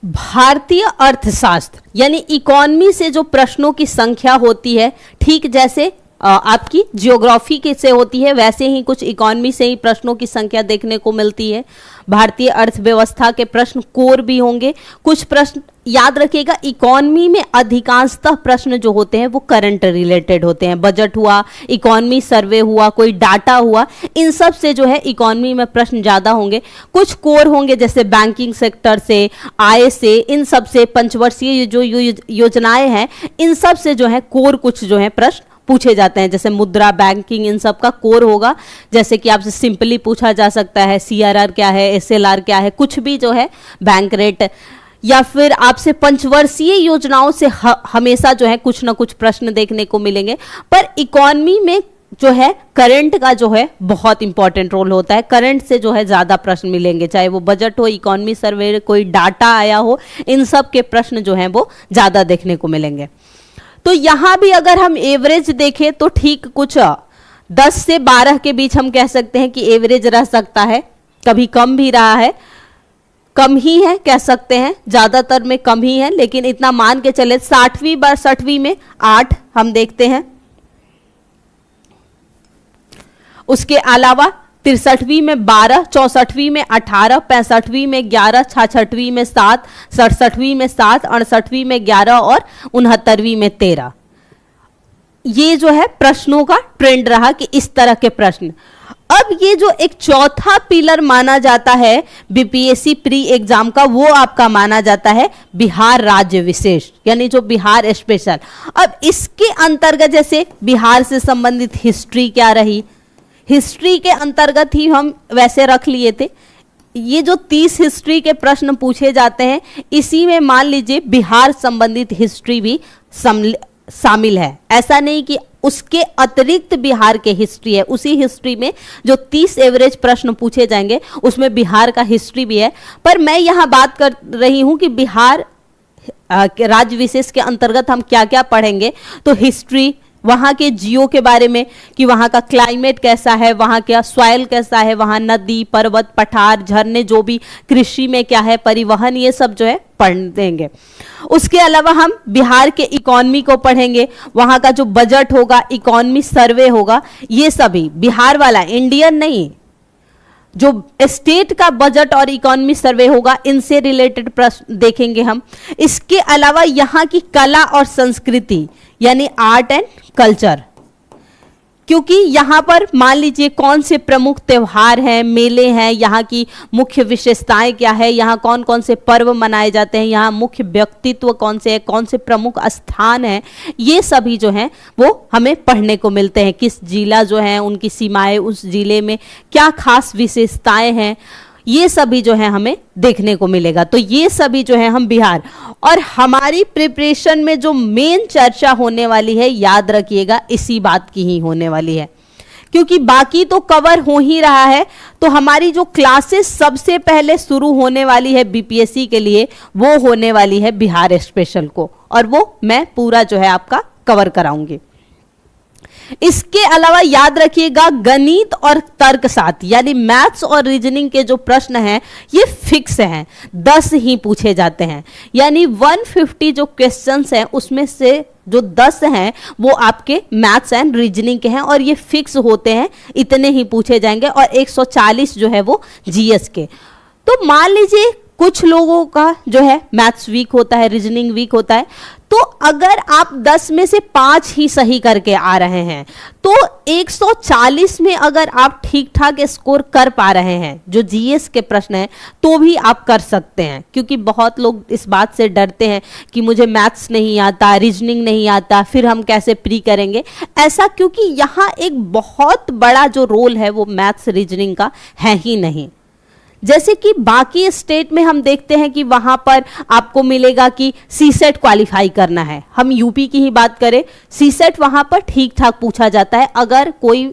भारतीय अर्थशास्त्र यानी इकोनॉमी से जो प्रश्नों की संख्या होती है, ठीक जैसे आपकी ज्योग्राफी के से होती है, वैसे ही कुछ इकोनॉमी से ही प्रश्नों की संख्या देखने को मिलती है। भारतीय अर्थव्यवस्था के प्रश्न कोर भी होंगे। कुछ प्रश्न याद रखिएगा, इकोनॉमी में अधिकांशतः प्रश्न जो होते हैं वो करंट रिलेटेड होते हैं। बजट हुआ, इकोनॉमी सर्वे हुआ, कोई डाटा हुआ, इन सब से जो है इकोनॉमी में प्रश्न ज्यादा होंगे। कुछ कोर होंगे जैसे बैंकिंग सेक्टर से, आय से, इन सब से, पंचवर्षीय जो योजनाएं हैं इन सब से जो है कोर कुछ जो है प्रश्न पूछे जाते हैं, जैसे मुद्रा, बैंकिंग, इन सब का कोर होगा। जैसे कि आपसे सिंपली पूछा जा सकता है CRR क्या है, SLR क्या है, कुछ भी जो है बैंक रेट, या फिर आपसे पंचवर्षीय योजनाओं से हमेशा जो है कुछ ना कुछ प्रश्न देखने को मिलेंगे। पर इकोनॉमी में जो है करंट का जो है बहुत इंपॉर्टेंट रोल होता है। करंट से जो है ज्यादा प्रश्न मिलेंगे, चाहे वो बजट हो, इकोनॉमी सर्वे, कोई डाटा आया हो, इन सब के प्रश्न जो है वो ज्यादा देखने को मिलेंगे। तो यहां भी अगर हम एवरेज देखें तो ठीक कुछ 10 से 12 के बीच हम कह सकते हैं कि एवरेज रह सकता है। कभी कम भी रहा है, कम ही है कह सकते हैं, ज्यादातर में कम ही है, लेकिन इतना मान के चले। 60वीं 62वीं में 8 हम देखते हैं। उसके अलावा 63वीं में 12, 64वीं में 18, 65वीं में 11, 66वीं में 7, 67वीं में 7, 68वीं में 11 और 69वीं में 13। ये जो है प्रश्नों का ट्रेंड रहा कि इस तरह के प्रश्न। अब ये जो एक चौथा पिलर माना जाता है बीपीएससी प्री एग्जाम का, वो आपका माना जाता है बिहार राज्य विशेष, यानी जो बिहार स्पेशल। अब इसके अंतर्गत जैसे बिहार से संबंधित हिस्ट्री क्या रही, हिस्ट्री के अंतर्गत ही हम वैसे रख लिए थे। ये जो 30 हिस्ट्री के प्रश्न पूछे जाते हैं, इसी में मान लीजिए बिहार संबंधित हिस्ट्री भी शामिल है। ऐसा नहीं कि उसके अतिरिक्त बिहार के हिस्ट्री है, उसी हिस्ट्री में जो 30 एवरेज प्रश्न पूछे जाएंगे उसमें बिहार का हिस्ट्री भी है। पर मैं यहां बात कर रही हूं कि बिहार राज्य विशेष के अंतर्गत हम क्या क्या पढ़ेंगे। तो हिस्ट्री, वहाँ के जियो के बारे में कि वहाँ का क्लाइमेट कैसा है, वहाँ का सॉइल कैसा है, वहाँ नदी, पर्वत, पठार, झरने, जो भी कृषि में क्या है, परिवहन, ये सब जो है पढ़ देंगे। उसके अलावा हम बिहार के इकोनॉमी को पढ़ेंगे, वहाँ का जो बजट होगा, इकोनॉमी सर्वे होगा, ये सभी बिहार वाला, इंडियन नहीं, जो स्टेट का बजट और इकोनॉमी सर्वे होगा, इनसे रिलेटेड प्रश्न देखेंगे हम। इसके अलावा यहाँ की कला और संस्कृति यानी आर्ट एंड कल्चर, क्योंकि यहाँ पर मान लीजिए कौन से प्रमुख त्योहार हैं, मेले हैं, यहाँ की मुख्य विशेषताएं क्या है, यहाँ कौन कौन से पर्व मनाए जाते हैं, यहाँ मुख्य व्यक्तित्व कौन से हैं, कौन से प्रमुख स्थान हैं, ये सभी जो हैं वो हमें पढ़ने को मिलते हैं। किस जिला जो है उनकी सीमाएं, उस जिले में क्या खास विशेषताएं हैं, ये सभी जो है हमें देखने को मिलेगा। तो ये सभी जो है हम बिहार, और हमारी प्रिपरेशन में जो मेन चर्चा होने वाली है, याद रखिएगा इसी बात की ही होने वाली है, क्योंकि बाकी तो कवर हो ही रहा है। तो हमारी जो क्लासेस सबसे पहले शुरू होने वाली है बीपीएससी के लिए, वो होने वाली है बिहार स्पेशल को, और वो मैं पूरा जो है आपका कवर कराऊंगी। इसके अलावा याद रखिएगा गणित और तर्कशास्त्र यानी मैथ्स और रीजनिंग के जो प्रश्न हैं ये फिक्स हैं, 10 ही पूछे जाते हैं, यानी 150 जो क्वेश्चंस हैं उसमें से जो 10 हैं वो आपके मैथ्स एंड रीजनिंग के हैं, और ये फिक्स होते हैं, इतने ही पूछे जाएंगे, और 140 जो है वो जीएस के। तो मान लीजिए कुछ लोगों का जो है मैथ्स वीक होता है, रीजनिंग वीक होता है। तो अगर आप 10 में से 5 ही सही करके आ रहे हैं तो 140 में अगर आप ठीक ठाक स्कोर कर पा रहे हैं, जो जीएस के प्रश्न हैं, तो भी आप कर सकते हैं। क्योंकि बहुत लोग इस बात से डरते हैं कि मुझे मैथ्स नहीं आता, रीजनिंग नहीं आता, फिर हम कैसे प्री करेंगे। ऐसा क्योंकि यहाँ एक बहुत बड़ा जो रोल है वो मैथ्स रीजनिंग का है ही नहीं। जैसे कि बाकी स्टेट में हम देखते हैं कि वहां पर आपको मिलेगा कि सीसेट क्वालिफाई करना है। हम यूपी की ही बात करें, सीसेट वहां पर ठीक ठाक पूछा जाता है। अगर कोई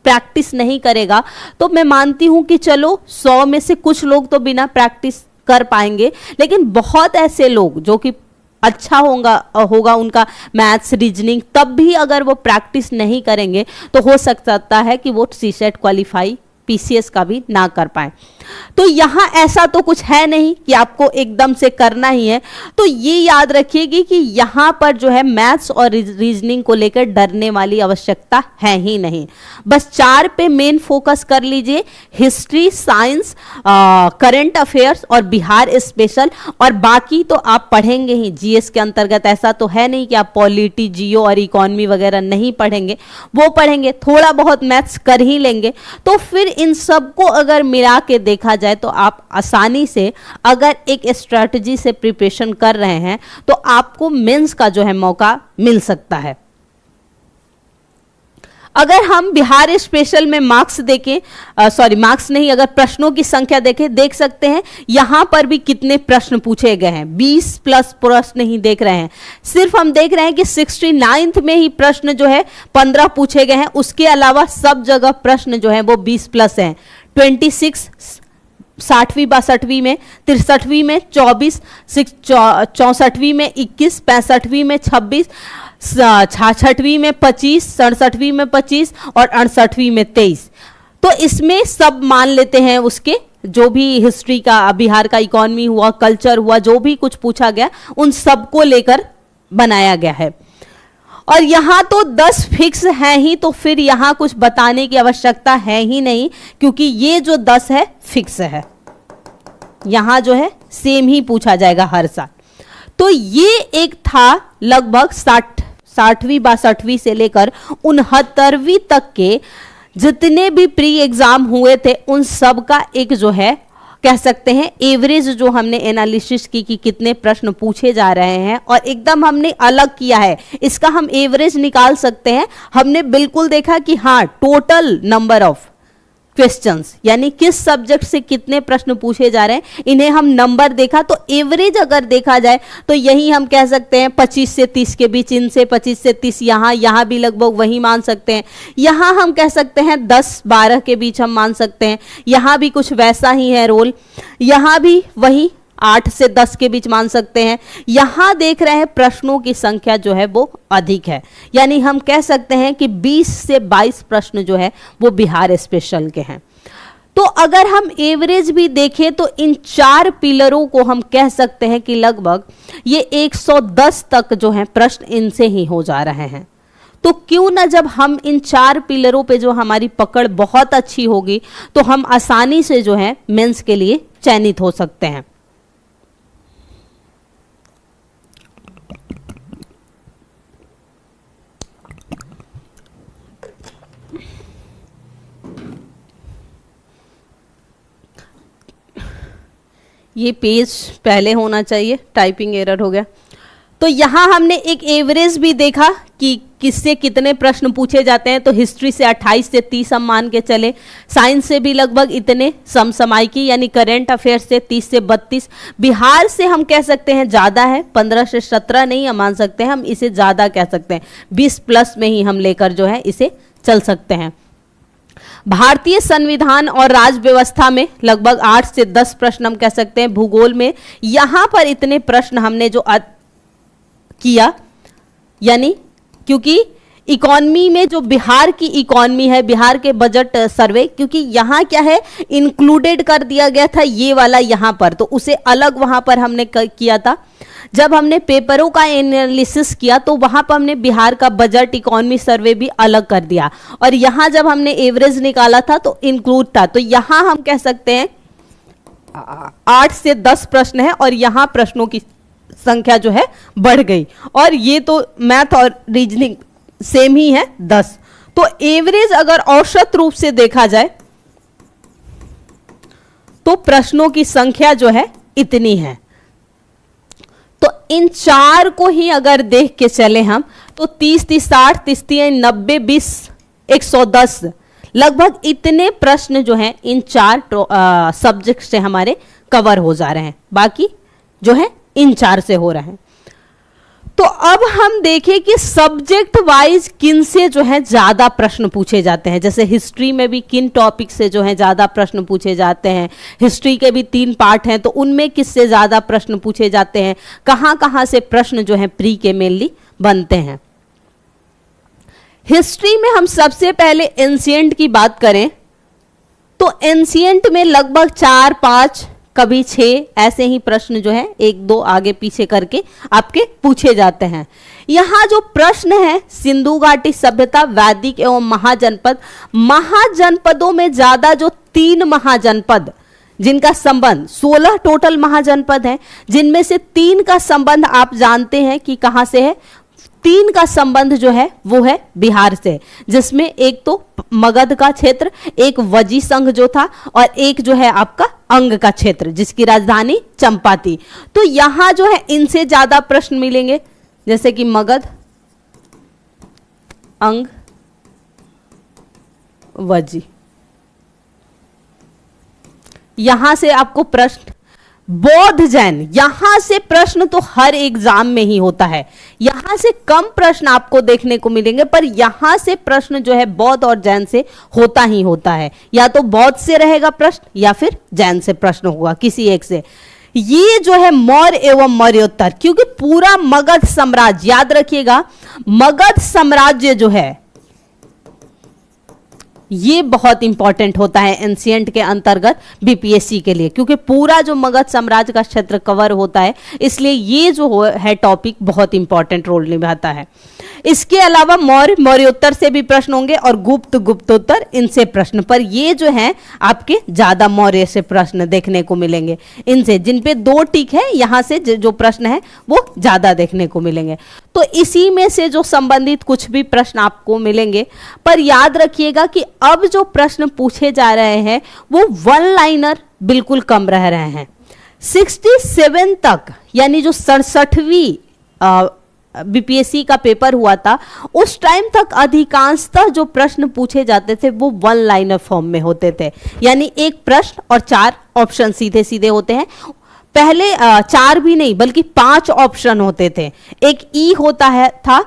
प्रैक्टिस नहीं करेगा तो मैं मानती हूं कि चलो 100 में से कुछ लोग तो बिना प्रैक्टिस कर पाएंगे, लेकिन बहुत ऐसे लोग जो कि अच्छा होगा उनका मैथ्स रीजनिंग, तब भी अगर वो प्रैक्टिस नहीं करेंगे तो हो सकता है कि वो सीसेट क्वालिफाई पीसीएस का भी ना कर पाए। तो यहाँ ऐसा तो कुछ है नहीं कि आपको एकदम से करना ही है। तो ये याद रखिएगी कि यहाँ पर जो है मैथ्स और रीजनिंग को लेकर डरने वाली आवश्यकता है ही नहीं। बस 4 पे मेन फोकस कर लीजिए, हिस्ट्री, साइंस, करंट अफेयर्स और बिहार स्पेशल, और बाकी तो आप पढ़ेंगे ही जीएस के अंतर्गत। ऐसा तो है नहीं कि आप पॉलिटी, जियो और इकोनॉमी वगैरह नहीं पढ़ेंगे, वो पढ़ेंगे, थोड़ा बहुत मैथ्स कर ही लेंगे। तो फिर इन सबको अगर मिला के देखा जाए तो आप आसानी से अगर एक स्ट्रेटजी से प्रिपरेशन कर रहे हैं तो आपको मेंस का जो है मौका मिल सकता है। अगर हम बिहार स्पेशल में मार्क्स देखें, मार्क्स नहीं, अगर प्रश्नों की संख्या देखें, देख सकते हैं यहां पर भी कितने प्रश्न पूछे गए हैं। 20 प्लस प्रश्न ही देख रहे हैं। सिर्फ हम देख रहे हैं कि 69th में ही प्रश्न जो है 15 पूछे गए हैं। उसके अलावा सब जगह प्रश्न जो है वो 20 प्लस हैं। 26 60वीं 62वीं में, 63वीं में 24, 64वीं में 21, 65वीं में 26, 66वीं में 25, 67वीं में 25 और 68वीं में 23। तो इसमें सब मान लेते हैं उसके जो भी हिस्ट्री का, बिहार का इकोनॉमी हुआ, कल्चर हुआ, जो भी कुछ पूछा गया उन सबको लेकर बनाया गया है। और यहाँ तो 10 फिक्स है ही, तो फिर यहाँ कुछ बताने की आवश्यकता है ही नहीं, क्योंकि ये जो 10 है फिक्स है। यहाँ जो है सेम ही पूछा जाएगा हर साल। तो ये एक था लगभग 60वीं 62वीं से लेकर 69वीं तक के जितने भी प्री एग्जाम हुए थे उन सब का एक जो है कह सकते हैं एवरेज जो हमने एनालिसिस की कि कितने प्रश्न पूछे जा रहे हैं और एकदम हमने अलग किया है, इसका हम एवरेज निकाल सकते हैं। हमने बिल्कुल देखा कि हाँ टोटल नंबर ऑफ क्वेश्चंस यानी किस सब्जेक्ट से कितने प्रश्न पूछे जा रहे हैं, इन्हें हम नंबर देखा। तो एवरेज अगर देखा जाए तो यही हम कह सकते हैं 25 से 30 के बीच, इनसे 25 से 30 यहाँ भी लगभग वही मान सकते हैं। यहाँ हम कह सकते हैं 10-12 के बीच हम मान सकते हैं। यहाँ भी कुछ वैसा ही है रोल, यहाँ भी वही 8 से 10 के बीच मान सकते हैं। यहाँ देख रहे हैं प्रश्नों की संख्या जो है वो अधिक है, यानी हम कह सकते हैं कि 20 से 22 प्रश्न जो है वो बिहार स्पेशल के हैं। तो अगर हम एवरेज भी देखें तो इन 4 पिलरों को हम कह सकते हैं कि लगभग ये 110 तक जो है प्रश्न इनसे ही हो जा रहे हैं। तो क्यों ना जब हम इन 4 पिलरों पे जो हमारी पकड़ बहुत अच्छी होगी तो हम आसानी से जो है मेंस के लिए चयनित हो सकते हैं। ये पेज पहले होना चाहिए, टाइपिंग एरर हो गया। तो यहाँ हमने एक एवरेज भी देखा कि किससे कितने प्रश्न पूछे जाते हैं। तो हिस्ट्री से 28 से 30 हम मान के चले, साइंस से भी लगभग इतने, समसामयिकी यानी करंट अफेयर से 30 से 32, बिहार से हम कह सकते हैं ज़्यादा है, 15 से 17 नहीं हम मान सकते हैं, हम इसे ज़्यादा कह सकते हैं, 20 प्लस में ही हम लेकर जो है इसे चल सकते हैं। भारतीय संविधान और राज्य व्यवस्था में लगभग 8 से 10 प्रश्न हम कह सकते हैं। भूगोल में यहाँ पर इतने प्रश्न हमने जो किया, यानी क्योंकि इकॉनमी में जो बिहार की इकॉनमी है, बिहार के बजट सर्वे, क्योंकि यहाँ क्या है इंक्लूडेड कर दिया गया था ये वाला यहाँ पर, तो उसे अलग वहाँ पर हमने किया था। जब हमने पेपरों का एनालिसिस किया तो वहाँ पर हमने बिहार का बजट इकॉनमी सर्वे भी अलग कर दिया, और यहाँ जब हमने एवरेज निकाला था तो इंक्लूड था। तो यहाँ हम कह सकते हैं 8 से 10 प्रश्न है और यहां प्रश्नों की संख्या जो है बढ़ गई, और ये तो मैथ और रीजनिंग सेम ही है 10। तो एवरेज अगर औसत रूप से देखा जाए तो प्रश्नों की संख्या जो है इतनी है। तो इन चार को ही अगर देख के चले हम तो 30, 30, 60, 30, 90, 20, 110 लगभग इतने प्रश्न जो हैं इन चार सब्जेक्ट से हमारे कवर हो जा रहे हैं, बाकी जो है इन चार से हो रहे हैं। तो अब हम देखें कि सब्जेक्ट वाइज किन से जो है ज्यादा प्रश्न पूछे जाते हैं। जैसे हिस्ट्री में भी किन टॉपिक से जो है ज्यादा प्रश्न पूछे जाते हैं, हिस्ट्री के भी 3 पार्ट हैं तो उनमें किससे ज्यादा प्रश्न पूछे जाते हैं, कहां कहां से प्रश्न जो है प्री के मेनली बनते हैं। हिस्ट्री में हम सबसे पहले एंशिएंट की बात करें तो एंशिएंट में लगभग 4, 5 कभी 6 ऐसे ही प्रश्न जो है 1, 2 आगे पीछे करके आपके पूछे जाते हैं। यहाँ जो प्रश्न है सिंधु घाटी सभ्यता, वैदिक एवं महाजनपद, महाजनपदों में ज्यादा जो 3 महाजनपद जिनका संबंध 16 टोटल महाजनपद हैं, जिनमें से 3 का संबंध आप जानते हैं कि कहां से है। 3 का संबंध जो है वो है बिहार से, जिसमें एक तो मगध का क्षेत्र, एक वजी संघ जो था, और एक जो है आपका अंग का क्षेत्र जिसकी राजधानी चंपा थी। तो यहां जो है इनसे ज्यादा प्रश्न मिलेंगे, जैसे कि मगध, अंग, वजी। यहां से आपको प्रश्न, बौद्ध जैन, यहां से प्रश्न तो हर एग्जाम में ही होता है, यहां से कम प्रश्न आपको देखने को मिलेंगे, पर यहां से प्रश्न जो है बौद्ध और जैन से होता ही होता है। या तो बौद्ध से रहेगा प्रश्न या फिर जैन से प्रश्न होगा, किसी एक से। ये जो है मौर्य एवं मौर्योत्तर, क्योंकि पूरा मगध साम्राज्य, याद रखिएगा मगध साम्राज्य जो है ये बहुत इंपॉर्टेंट होता है एंशिएंट के अंतर्गत बीपीएससी के लिए, क्योंकि पूरा जो मगध साम्राज्य का क्षेत्र कवर होता है, इसलिए ये जो है टॉपिक बहुत इंपॉर्टेंट रोल निभाता है। इसके अलावा मौर्य, मौर्योत्तर से भी प्रश्न होंगे और गुप्त, गुप्तोत्तर, इनसे प्रश्न, पर ये जो है आपके ज्यादा मौर्य से प्रश्न देखने को मिलेंगे। इनसे जिन पे 2 टिक है, यहां से जो प्रश्न है वो ज्यादा देखने को मिलेंगे। तो इसी में से जो संबंधित कुछ भी प्रश्न आपको मिलेंगे, पर याद रखिएगा कि अब जो प्रश्न पूछे जा रहे हैं वो 1 लाइनर बिल्कुल कम रह रहे हैं। 67 तक, यानी जो 67वीं बीपीएससी का पेपर हुआ था, उस टाइम तक अधिकांशतः जो प्रश्न पूछे जाते थे वो 1 लाइनर फॉर्म में होते थे, यानी एक प्रश्न और 4 ऑप्शन सीधे सीधे होते हैं। पहले 4 भी नहीं बल्कि 5 ऑप्शन होते थे। एक ई होता है था,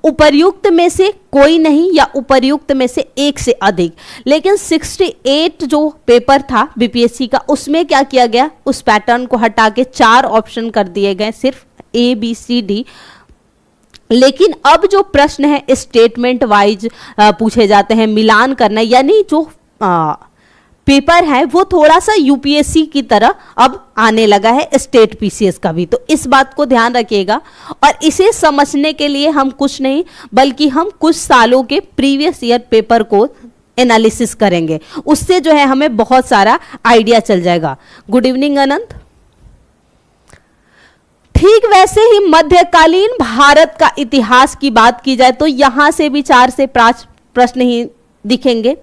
उपर्युक्त में से कोई नहीं या उपर्युक्त में से एक से अधिक। लेकिन 68 जो पेपर था बीपीएससी का, उसमें क्या किया गया, उस पैटर्न को हटा के 4 ऑप्शन कर दिए गए, सिर्फ ए बी सी डी। लेकिन अब जो प्रश्न है स्टेटमेंट वाइज पूछे जाते हैं, मिलान करना, यानी जो पेपर है वो थोड़ा सा यूपीएससी की तरह अब आने लगा है, स्टेट पीसीएस का भी। तो इस बात को ध्यान रखिएगा, और इसे समझने के लिए हम कुछ नहीं बल्कि हम कुछ सालों के प्रीवियस ईयर पेपर को एनालिसिस करेंगे, उससे जो है हमें बहुत सारा आइडिया चल जाएगा। गुड इवनिंग अनंत। ठीक वैसे ही मध्यकालीन भारत का इतिहास की बात की जाए तो यहां से भी 4 से 5 प्रश्न ही दिखेंगे।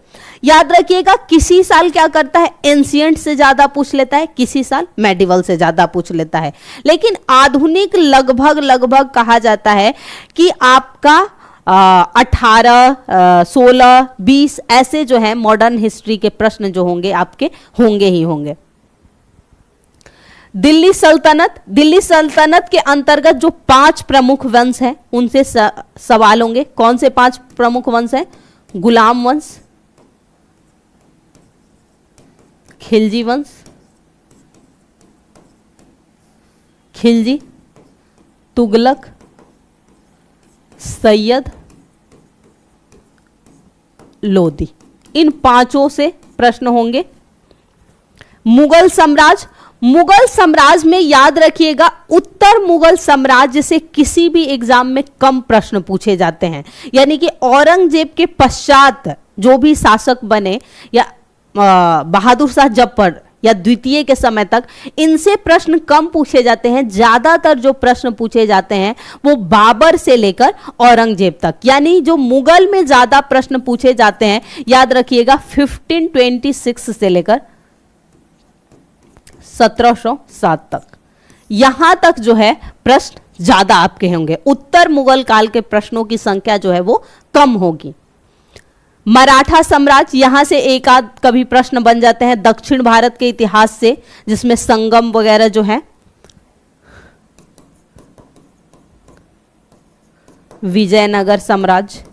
याद रखिएगा किसी साल क्या करता है, एंशिएंट से ज्यादा पूछ लेता है, किसी साल मेडिवल से ज्यादा पूछ लेता है। लेकिन आधुनिक लगभग कहा जाता है कि आपका 18, 16, 20 ऐसे जो है मॉडर्न हिस्ट्री के प्रश्न जो होंगे आपके होंगे ही होंगे। दिल्ली सल्तनत के अंतर्गत जो 5 प्रमुख वंश हैं उनसे सवाल होंगे। कौन से 5 प्रमुख वंश हैं? गुलाम वंश, खिलजी वंश, खिलजी, तुगलक, सैयद, लोदी। इन 5 से प्रश्न होंगे। मुगल साम्राज्य में याद रखिएगा उत्तर मुगल साम्राज्य से किसी भी एग्जाम में कम प्रश्न पूछे जाते हैं, यानी कि औरंगजेब के पश्चात जो भी शासक बने या बहादुर शाह जफर, या द्वितीय के समय तक इनसे प्रश्न कम पूछे जाते हैं। ज्यादातर जो प्रश्न पूछे जाते हैं वो बाबर से लेकर औरंगजेब तक, यानी जो मुगल में ज्यादा प्रश्न पूछे जाते हैं, याद रखिएगा 1526 से लेकर 1707 तक, यहां तक जो है प्रश्न ज्यादा आपके होंगे। उत्तर मुगल काल के प्रश्नों की संख्या जो है वो कम होगी। मराठा साम्राज्य, यहां से एक आध कभी प्रश्न बन जाते हैं। दक्षिण भारत के इतिहास से, जिसमें संगम वगैरह जो है। विजयनगर साम्राज्य,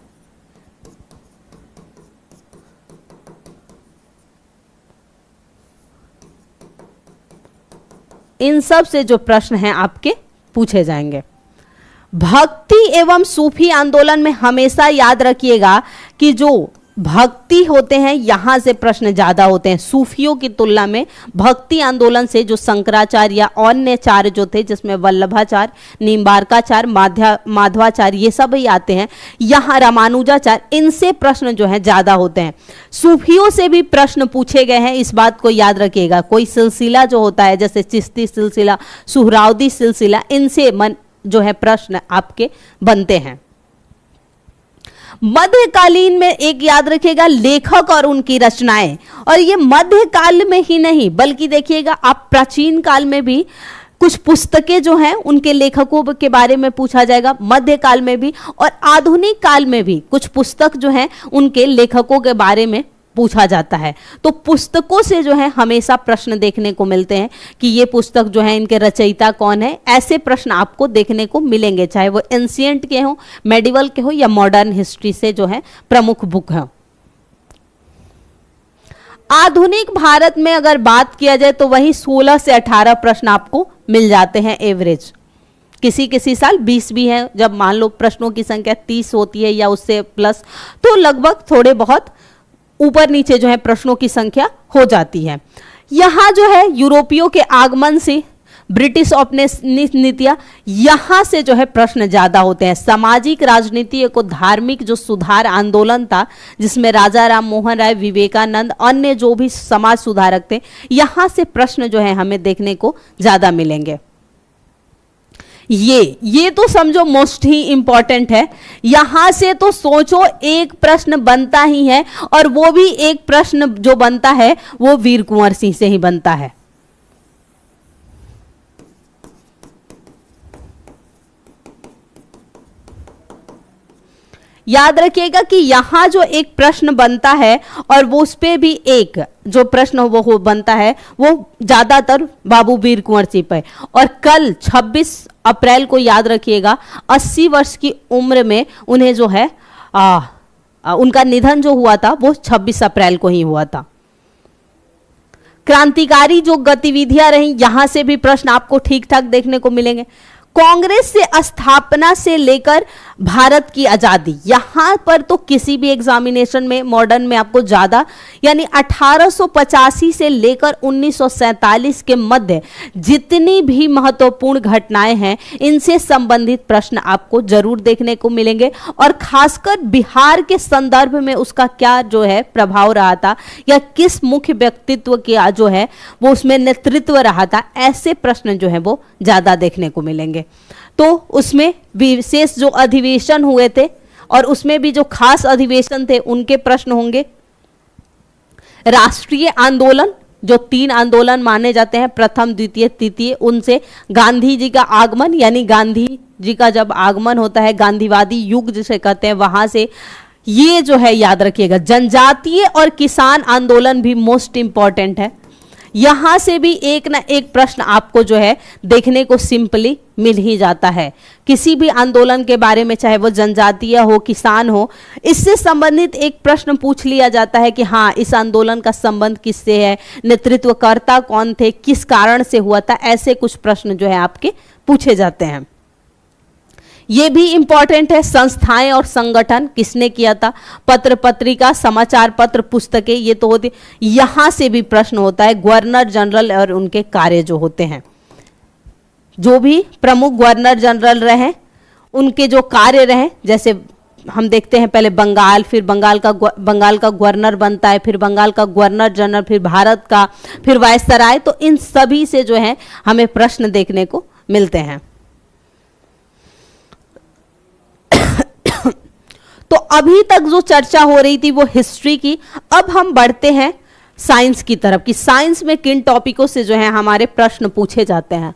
इन सब से जो प्रश्न हैं आपके पूछे जाएंगे। भक्ति एवं सूफी आंदोलन में हमेशा याद रखिएगा कि जो भक्ति होते हैं यहां से प्रश्न ज्यादा होते हैं। सूफियों की तुलना में भक्ति आंदोलन से जो शंकराचार्य या अन्यचार्य जो थे, जिसमें वल्लभाचार्य, निम्बार्काचार्य, माधवाचार्य ये सब ही आते हैं, यहाँ रामानुजाचार्य, इनसे प्रश्न जो है ज्यादा होते हैं। सूफियों से भी प्रश्न पूछे गए हैं, इस बात को याद रखिएगा। कोई सिलसिला जो होता है, जैसे चिश्ती सिलसिला, सुहरावर्दी सिलसिला, इनसे जो है प्रश्न आपके बनते हैं। मध्यकालीन में एक याद रखिएगा, लेखक और उनकी रचनाएं, और ये मध्यकाल में ही नहीं बल्कि देखिएगा आप प्राचीन काल में भी कुछ पुस्तकें जो हैं उनके लेखकों के बारे में पूछा जाएगा, मध्यकाल में भी, और आधुनिक काल में भी कुछ पुस्तक जो हैं उनके लेखकों के बारे में पूछा जाता है। तो पुस्तकों से जो है हमेशा प्रश्न देखने को मिलते हैं कि ये पुस्तक जो है इनके रचयिता कौन है, ऐसे प्रश्न आपको देखने को मिलेंगे, चाहे वो एंशिएंट के हो, मेडिवल के हो, या मॉडर्न हिस्ट्री से जो है प्रमुख बुक है। आधुनिक भारत में अगर बात किया जाए तो वही 16 से 18 प्रश्न आपको मिल जाते हैं एवरेज। किसी किसी साल 20 भी है, जब मान लो प्रश्नों की संख्या 30 होती है या उससे प्लस, तो लगभग थोड़े बहुत ऊपर नीचे जो है प्रश्नों की संख्या हो जाती है। यहां जो है यूरोपियों के आगमन से, ब्रिटिश औपनिवेशिक, यहां से जो है प्रश्न ज्यादा होते हैं। सामाजिक राजनीति को धार्मिक जो सुधार आंदोलन था, जिसमें राजा राम मोहन राय, विवेकानंद, अन्य जो भी समाज सुधारक थे, यहां से प्रश्न जो है हमें देखने को ज्यादा मिलेंगे। ये तो समझो मोस्ट ही इंपॉर्टेंट है। यहां से तो सोचो एक प्रश्न बनता ही है, और वो भी एक प्रश्न जो बनता है वो वीर कुंवर सिंह से ही बनता है। याद रखिएगा कि यहां जो एक प्रश्न बनता है और वो उस पे भी एक जो प्रश्न वो बनता है वो ज्यादातर बाबू वीर कुंवर सिंह पे। और कल 26 अप्रैल को याद रखिएगा 80 वर्ष की उम्र में उन्हें जो है उनका निधन जो हुआ था वो 26 अप्रैल को ही हुआ था। क्रांतिकारी जो गतिविधियां रही, यहां से भी प्रश्न आपको ठीक ठाक देखने को मिलेंगे। कांग्रेस से स्थापना से लेकर भारत की आजादी, यहां पर तो किसी भी एग्जामिनेशन में मॉडर्न में आपको ज्यादा, यानी 1885 से लेकर 1947 के मध्य जितनी भी महत्वपूर्ण घटनाएं हैं, इनसे संबंधित प्रश्न आपको जरूर देखने को मिलेंगे। और खासकर बिहार के संदर्भ में उसका क्या जो है प्रभाव रहा था, या किस मुख्य व्यक्तित्व का जो है वो उसमें नेतृत्व रहा था, ऐसे प्रश्न जो है वो ज्यादा देखने को मिलेंगे। तो उसमें विशेष जो अधिवेशन हुए थे और उसमें भी जो खास अधिवेशन थे उनके प्रश्न होंगे। राष्ट्रीय आंदोलन, जो 3 आंदोलन माने जाते हैं, प्रथम, द्वितीय, तृतीय, उनसे गांधी जी का आगमन, यानी गांधी जी का जब आगमन होता है, गांधीवादी युग जिसे कहते हैं, वहां से ये जो है याद रखिएगा। जनजातीय और किसान आंदोलन भी मोस्ट इंपॉर्टेंट है, यहां से भी एक ना एक प्रश्न आपको जो है देखने को सिंपली मिल ही जाता है। किसी भी आंदोलन के बारे में, चाहे वो जनजातीय हो, किसान हो, इससे संबंधित एक प्रश्न पूछ लिया जाता है कि हाँ, इस आंदोलन का संबंध किससे है, नेतृत्वकर्ता कौन थे, किस कारण से हुआ था, ऐसे कुछ प्रश्न जो है आपके पूछे जाते हैं। ये भी इंपॉर्टेंट है। संस्थाएं और संगठन किसने किया था, पत्र पत्रिका, समाचार पत्र, पुस्तकें, ये तो होती, यहां से भी प्रश्न होता है। गवर्नर जनरल और उनके कार्य जो होते हैं, जो भी प्रमुख गवर्नर जनरल रहे, उनके जो कार्य रहे, जैसे हम देखते हैं पहले बंगाल, फिर बंगाल का गवर्नर बनता है, फिर बंगाल का गवर्नर जनरल, फिर भारत का, फिर वायसराय। तो इन सभी से जो है हमें प्रश्न देखने को मिलते हैं। तो अभी तक जो चर्चा हो रही थी वो हिस्ट्री की। अब हम बढ़ते हैं साइंस की तरफ कि साइंस में किन टॉपिकों से जो है हमारे प्रश्न पूछे जाते हैं।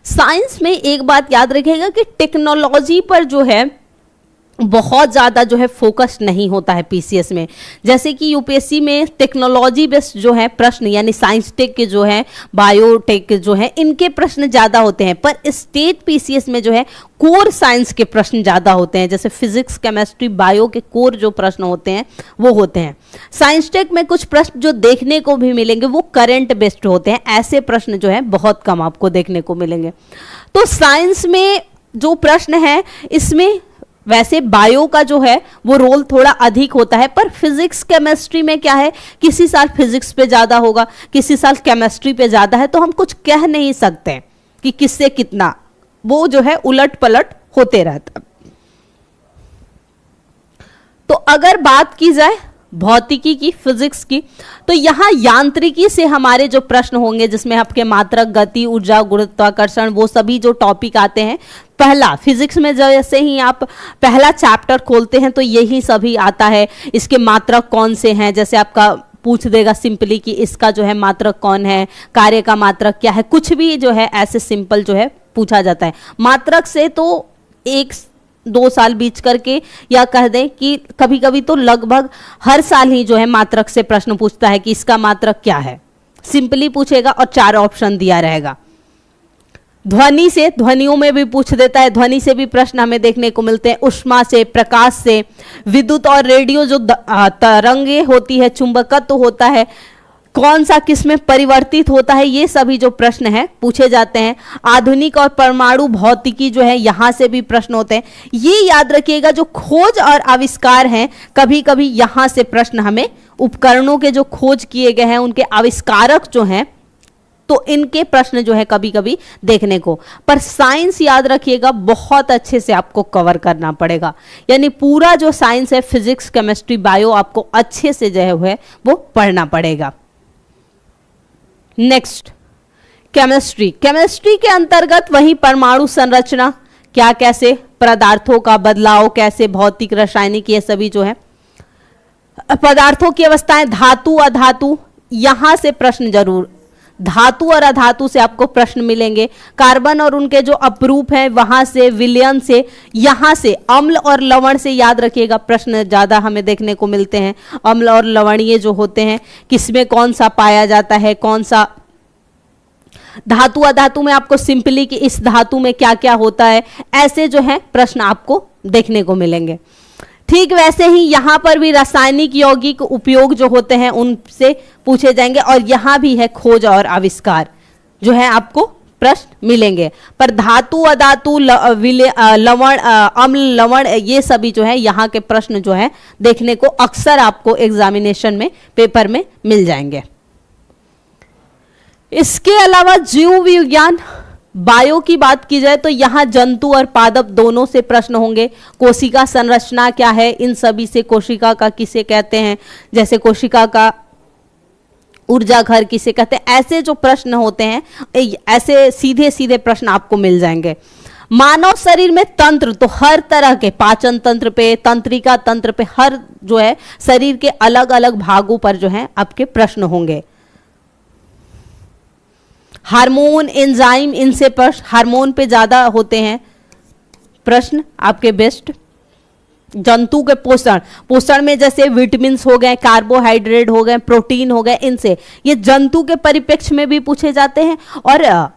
साइंस में एक बात याद रखिएगा कि टेक्नोलॉजी पर जो है बहुत ज़्यादा जो है फोकस नहीं होता है पीसीएस में। जैसे कि यूपीएससी में टेक्नोलॉजी बेस्ड जो है प्रश्न यानी साइंस टेक के जो है, बायोटेक के जो है, इनके प्रश्न ज़्यादा होते हैं। पर स्टेट पीसीएस में जो है कोर साइंस के प्रश्न ज़्यादा होते हैं। जैसे फिजिक्स, केमिस्ट्री, बायो के कोर जो प्रश्न होते हैं वो होते हैं। साइंस टेक में कुछ प्रश्न जो देखने को भी मिलेंगे वो करंट बेस्ड होते हैं। ऐसे प्रश्न जो है बहुत कम आपको देखने को मिलेंगे। तो साइंस में जो प्रश्न है इसमें वैसे बायो का जो है वो रोल थोड़ा अधिक होता है, पर फिजिक्स केमिस्ट्री में क्या है, किसी साल फिजिक्स पे ज़्यादा होगा, किसी साल केमिस्ट्री पे ज़्यादा है। तो हम कुछ कह नहीं सकते कि किससे कितना, वो जो है उलट पलट होते रहता। तो अगर बात की जाए भौतिकी की, फिजिक्स की, तो यहाँ यांत्रिकी से हमारे जो प्रश्न होंगे जिसमें आपके मात्रक, गति, ऊर्जा, गुरुत्वाकर्षण, वो सभी जो टॉपिक आते हैं। पहला फिजिक्स में जैसे ही आप पहला चैप्टर खोलते हैं तो यही सभी आता है। इसके मात्रक कौन से हैं, जैसे आपका पूछ देगा सिंपली कि इसका जो है मात्रक कौन है, कार्य का मात्रक क्या है, कुछ भी जो है ऐसे सिंपल जो है पूछा जाता है। मात्रक से तो 1-2 साल बीच करके, या कह दें कि कभी कभी तो लगभग हर साल ही जो है मात्रक से प्रश्न पूछता है कि इसका मात्रक क्या है। सिंपली पूछेगा और 4 ऑप्शन दिया रहेगा। ध्वनि से, ध्वनियों में भी पूछ देता है, ध्वनि से भी प्रश्न हमें देखने को मिलते हैं। उष्मा से, प्रकाश से, विद्युत और रेडियो जो तरंगे होती है, चुंबकत्व तो होता है, कौन सा किस में परिवर्तित होता है, ये सभी जो प्रश्न हैं पूछे जाते हैं। आधुनिक और परमाणु भौतिकी जो है यहाँ से भी प्रश्न होते हैं। ये याद रखिएगा जो खोज और आविष्कार हैं, कभी कभी यहाँ से प्रश्न हमें उपकरणों के जो खोज किए गए हैं उनके आविष्कारक जो हैं, तो इनके प्रश्न जो है कभी कभी देखने को। पर साइंस याद रखिएगा बहुत अच्छे से आपको कवर करना पड़ेगा, यानी पूरा जो साइंस है फिजिक्स, केमिस्ट्री, बायो आपको अच्छे से जो है वो पढ़ना पड़ेगा। Next chemistry. केमिस्ट्री के अंतर्गत वही परमाणु संरचना, क्या कैसे पदार्थों का बदलाव, कैसे भौतिक, रासायनिक, ये सभी जो है पदार्थों की अवस्थाएं, धातु, अधातु, यहां से प्रश्न जरूर, धातु और अधातु से आपको प्रश्न मिलेंगे। कार्बन और उनके जो अपरूप हैं वहां से, विलयन से, यहां से अम्ल और लवण से याद रखिएगा प्रश्न ज्यादा हमें देखने को मिलते हैं। अम्ल और लवणीय जो होते हैं किसमें कौन सा पाया जाता है, कौन सा। धातु अधातु में आपको सिंपली कि इस धातु में क्या क्या होता है, ऐसे जो है प्रश्न आपको देखने को मिलेंगे। ठीक वैसे ही यहाँ पर भी रासायनिक यौगिक उपयोग जो होते हैं उनसे पूछे जाएंगे, और यहाँ भी है खोज और आविष्कार जो है आपको प्रश्न मिलेंगे। पर धातु अधातु, लवण, अम्ल, लवण, ये सभी जो है यहाँ के प्रश्न जो है देखने को अक्सर आपको एग्जामिनेशन में, पेपर में मिल जाएंगे। इसके अलावा जीव विज्ञान, बायो की बात की जाए तो यहाँ जंतु और पादप दोनों से प्रश्न होंगे। कोशिका संरचना क्या है, इन सभी से, कोशिका का किसे कहते हैं, जैसे कोशिका का ऊर्जा घर किसे कहते हैं, ऐसे जो प्रश्न होते हैं ऐसे सीधे सीधे प्रश्न आपको मिल जाएंगे। मानव शरीर में तंत्र, तो हर तरह के पाचन तंत्र पे, तंत्रिका तंत्र पे, हर जो है शरीर के अलग अलग भागों पर जो है आपके प्रश्न होंगे। हार्मोन, एंजाइम, इनसे प्रश्न, हार्मोन पे ज्यादा होते हैं प्रश्न आपके बेस्ट। जंतु के पोषण, पोषण में जैसे विटामिन हो गए, कार्बोहाइड्रेट हो गए, प्रोटीन हो गए, इनसे ये जंतु के परिप्रेक्ष्य में भी पूछे जाते हैं। और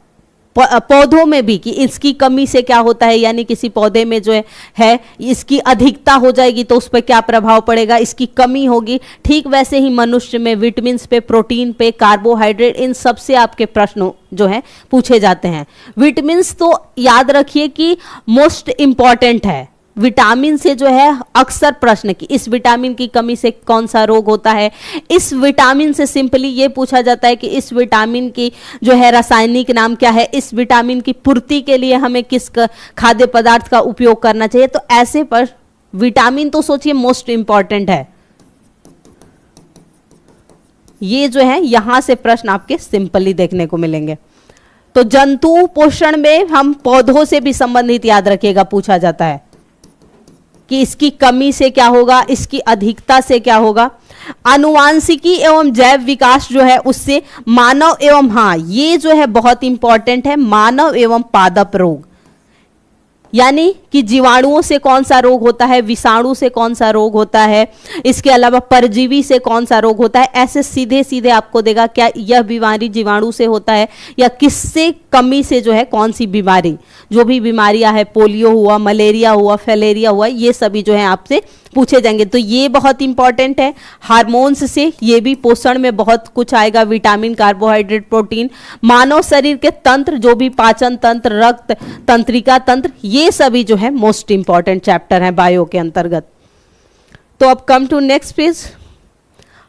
पौधों में भी कि इसकी कमी से क्या होता है, यानी किसी पौधे में जो है इसकी अधिकता हो जाएगी तो उस पर क्या प्रभाव पड़ेगा, इसकी कमी होगी। ठीक वैसे ही मनुष्य में विटामिन पे, प्रोटीन पे, कार्बोहाइड्रेट, इन सब से आपके प्रश्न जो है पूछे जाते हैं। विटामिन तो याद रखिए कि मोस्ट इंपॉर्टेंट है, विटामिन से जो है अक्सर प्रश्न कि इस विटामिन की कमी से कौन सा रोग होता है, इस विटामिन से सिंपली ये पूछा जाता है कि इस विटामिन की जो है रासायनिक नाम क्या है, इस विटामिन की पूर्ति के लिए हमें किस खाद्य पदार्थ का उपयोग करना चाहिए। तो ऐसे पर विटामिन तो सोचिए मोस्ट इंपॉर्टेंट है, ये जो है यहां से प्रश्न आपके सिंपली देखने को मिलेंगे। तो जंतु पोषण में हम पौधों से भी संबंधित याद रखिएगा पूछा जाता है कि इसकी कमी से क्या होगा, इसकी अधिकता से क्या होगा। आनुवांशिकी एवं जैव विकास जो है उससे मानव एवं, हाँ ये जो है बहुत इंपॉर्टेंट है, मानव एवं पादप रोग, यानी कि जीवाणुओं से कौन सा रोग होता है, विषाणु से कौन सा रोग होता है, इसके अलावा परजीवी से कौन सा रोग होता है। ऐसे सीधे सीधे आपको देगा क्या यह बीमारी जीवाणु से होता है या किससे कमी से जो है कौन सी बीमारी, जो भी बीमारियां है, पोलियो हुआ, मलेरिया हुआ, फैलेरिया हुआ, ये सभी जो है आपसे पूछे जाएंगे। तो ये बहुत इंपॉर्टेंट है। हार्मोन्स से ये भी पोषण में बहुत कुछ आएगा, विटामिन, कार्बोहाइड्रेट, प्रोटीन, मानव शरीर के तंत्र जो भी पाचन तंत्र, रक्त तंत्रिका तंत्र, ये सभी जो है मोस्ट इंपॉर्टेंट चैप्टर है बायो के अंतर्गत। तो अब कम टू नेक्स्ट पेज।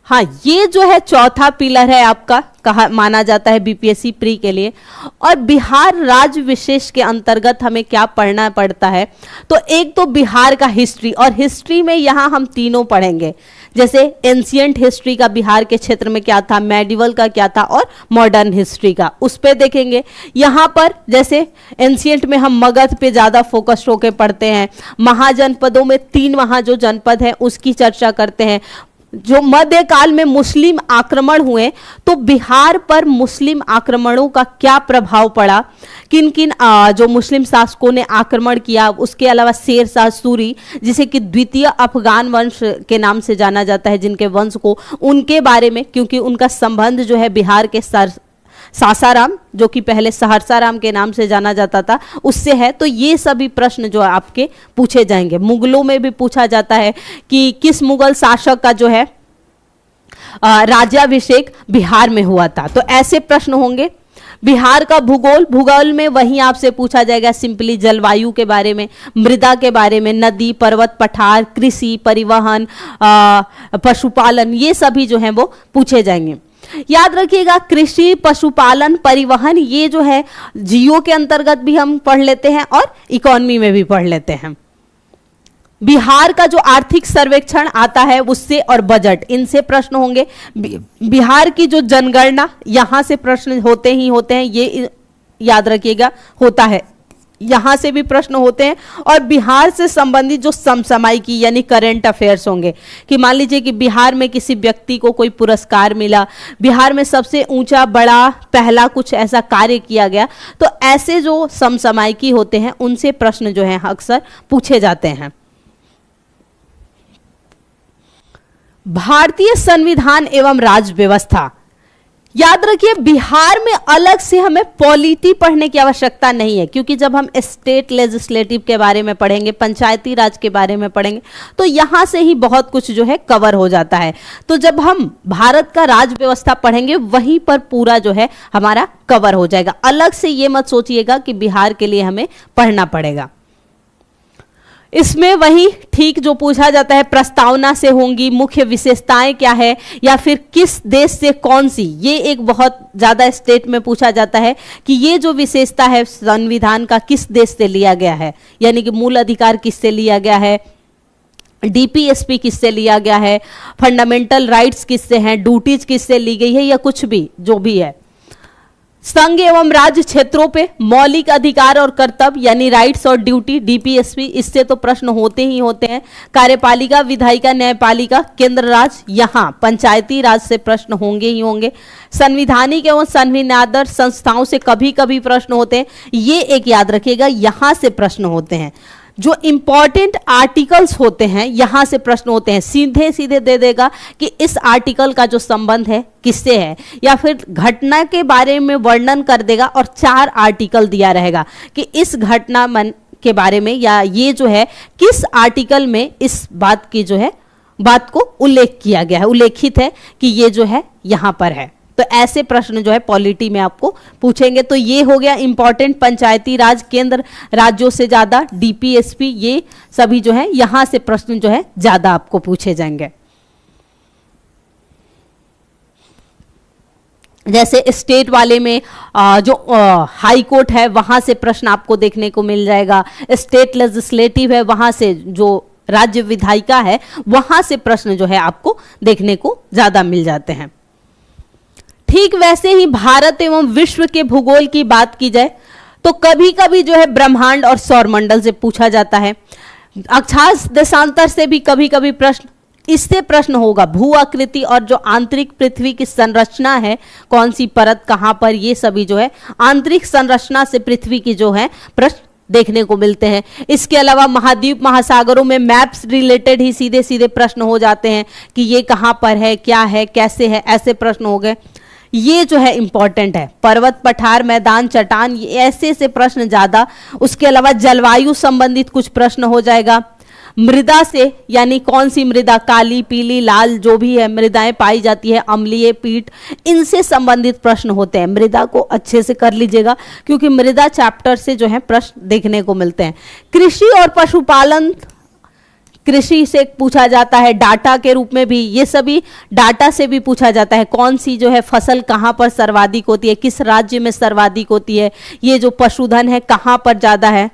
हाँ, ये जो है चौथा पिलर है आपका, कहा माना जाता है बीपीएससी प्री के लिए। और बिहार राज्य विशेष के अंतर्गत हमें क्या पढ़ना पड़ता है, तो एक तो बिहार का हिस्ट्री, और हिस्ट्री में यहाँ हम तीनों पढ़ेंगे, जैसे एंशियंट हिस्ट्री का बिहार के क्षेत्र में क्या था, मेडिवल का क्या था, और मॉडर्न हिस्ट्री का उस पे देखेंगे। यहाँ पर जैसे एंशियंट में हम मगध पे ज़्यादा फोकस्ड होकर पढ़ते हैं, महाजनपदों में 3 वहाँ जो जनपद हैं उसकी चर्चा करते हैं। जो मध्यकाल में मुस्लिम आक्रमण हुए तो बिहार पर मुस्लिम आक्रमणों का क्या प्रभाव पड़ा, किन किन जो मुस्लिम शासकों ने आक्रमण किया, उसके अलावा शेर शाह सूरी जिसे कि द्वितीय अफगान वंश के नाम से जाना जाता है, जिनके वंश को, उनके बारे में, क्योंकि उनका संबंध जो है बिहार के सासाराम जो कि पहले सहरसाराम के नाम से जाना जाता था उससे है। तो ये सभी प्रश्न जो आपके पूछे जाएंगे। मुगलों में भी पूछा जाता है कि किस मुगल शासक का जो है राज्याभिषेक बिहार में हुआ था, तो ऐसे प्रश्न होंगे। बिहार का भूगोल में वहीं आपसे पूछा जाएगा सिंपली जलवायु के बारे में, मृदा के बारे में, नदी, पर्वत, पठार, कृषि, परिवहन, पशुपालन, ये सभी जो हैं वो पूछे जाएंगे। याद रखिएगा कृषि, पशुपालन, परिवहन, ये जो है जियो के अंतर्गत भी हम पढ़ लेते हैं और इकोनॉमी में भी पढ़ लेते हैं। बिहार का जो आर्थिक सर्वेक्षण आता है उससे, और बजट, इनसे प्रश्न होंगे। बिहार की जो जनगणना, यहां से प्रश्न होते ही होते हैं, ये याद रखिएगा होता है, यहां से भी प्रश्न होते हैं। और बिहार से संबंधित जो समसामयिकी यानी करंट अफेयर्स होंगे, कि मान लीजिए कि बिहार में किसी व्यक्ति को कोई पुरस्कार मिला, बिहार में सबसे ऊंचा बड़ा पहला कुछ ऐसा कार्य किया गया, तो ऐसे जो समसामयिकी होते हैं उनसे प्रश्न जो है अक्सर पूछे जाते हैं। भारतीय संविधान एवं राज्य व्यवस्था, याद रखिए बिहार में अलग से हमें पॉलिटी पढ़ने की आवश्यकता नहीं है, क्योंकि जब हम स्टेट लेजिस्लेटिव के बारे में पढ़ेंगे, पंचायती राज के बारे में पढ़ेंगे, तो यहां से ही बहुत कुछ जो है कवर हो जाता है। तो जब हम भारत का राज्य व्यवस्था पढ़ेंगे वहीं पर पूरा जो है हमारा कवर हो जाएगा। अलग से ये मत सोचिएगा कि बिहार के लिए हमें पढ़ना पड़ेगा। इसमें वही ठीक जो पूछा जाता है प्रस्तावना से होंगी, मुख्य विशेषताएं क्या है, या फिर किस देश से कौन सी, ये एक बहुत ज्यादा स्टेट में पूछा जाता है कि ये जो विशेषता है संविधान का किस देश से लिया गया है, यानी कि मूल अधिकार किससे लिया गया है, डीपीएसपी किससे लिया गया है, फंडामेंटल राइट्स किससे हैं, ड्यूटीज किससे ली गई है, या कुछ भी जो भी है। संघ एवं राज्य क्षेत्रों पे मौलिक अधिकार और कर्तव्य यानी राइट्स और ड्यूटी, डीपीएसपी, इससे तो प्रश्न होते ही होते हैं। कार्यपालिका, विधायिका, न्यायपालिका, केंद्र राज, यहाँ पंचायती राज से प्रश्न होंगे ही होंगे। संविधानिक एवं संविधानात्मक संस्थाओं से कभी कभी प्रश्न होते हैं, ये एक याद रखिएगा, यहाँ से प्रश्न होते हैं। जो इंपॉर्टेंट आर्टिकल्स होते हैं यहां से प्रश्न होते हैं, सीधे सीधे दे देगा कि इस आर्टिकल का जो संबंध है किससे है, या फिर घटना के बारे में वर्णन कर देगा और 4 आर्टिकल दिया रहेगा कि इस घटना के बारे में, या ये जो है किस आर्टिकल में इस बात की जो है बात को उल्लेख किया गया है, उल्लेखित है कि ये जो है यहां पर है। तो ऐसे प्रश्न जो है पॉलिटी में आपको पूछेंगे। तो ये हो गया इंपॉर्टेंट पंचायती राज, केंद्र राज्यों से ज्यादा, डीपीएसपी, ये सभी जो है यहां से प्रश्न जो है ज्यादा आपको पूछे जाएंगे। जैसे स्टेट वाले में जो हाई कोर्ट है वहां से प्रश्न आपको देखने को मिल जाएगा, स्टेट लेजिस्लेटिव है वहां से जो राज्य विधायिका है वहां से प्रश्न जो है आपको देखने को ज्यादा मिल जाते हैं। ठीक वैसे ही भारत एवं विश्व के भूगोल की बात की जाए तो कभी कभी जो है ब्रह्मांड और सौरमंडल से पूछा जाता है। अक्षांश देशांतर से भी कभी कभी प्रश्न, इससे प्रश्न होगा भू आकृति और जो आंतरिक पृथ्वी की संरचना है, कौन सी परत कहां पर, ये सभी जो है आंतरिक संरचना से पृथ्वी की जो है प्रश्न देखने को मिलते हैं। इसके अलावा महाद्वीप महासागरों में मैप्स रिलेटेड ही सीधे सीधे प्रश्न हो जाते हैं कि ये कहां पर है, क्या है, कैसे है, ऐसे प्रश्न हो गए। ये जो है इंपॉर्टेंट है। पर्वत, पठार, मैदान, चट्टान, ये ऐसे से प्रश्न ज्यादा। उसके अलावा जलवायु संबंधित कुछ प्रश्न हो जाएगा। मृदा से, यानी कौन सी मृदा, काली, पीली, लाल, जो भी है मृदाएं पाई जाती है, अम्लीय, पीट, इनसे संबंधित प्रश्न होते हैं। मृदा को अच्छे से कर लीजिएगा क्योंकि मृदा चैप्टर से जो है प्रश्न देखने को मिलते हैं। कृषि और पशुपालन, कृषि से पूछा जाता है, डाटा के रूप में भी, ये सभी डाटा से भी पूछा जाता है। कौन सी जो है फसल कहां पर सर्वाधिक होती है, किस राज्य में सर्वाधिक होती है, ये जो पशुधन है कहां पर ज्यादा है।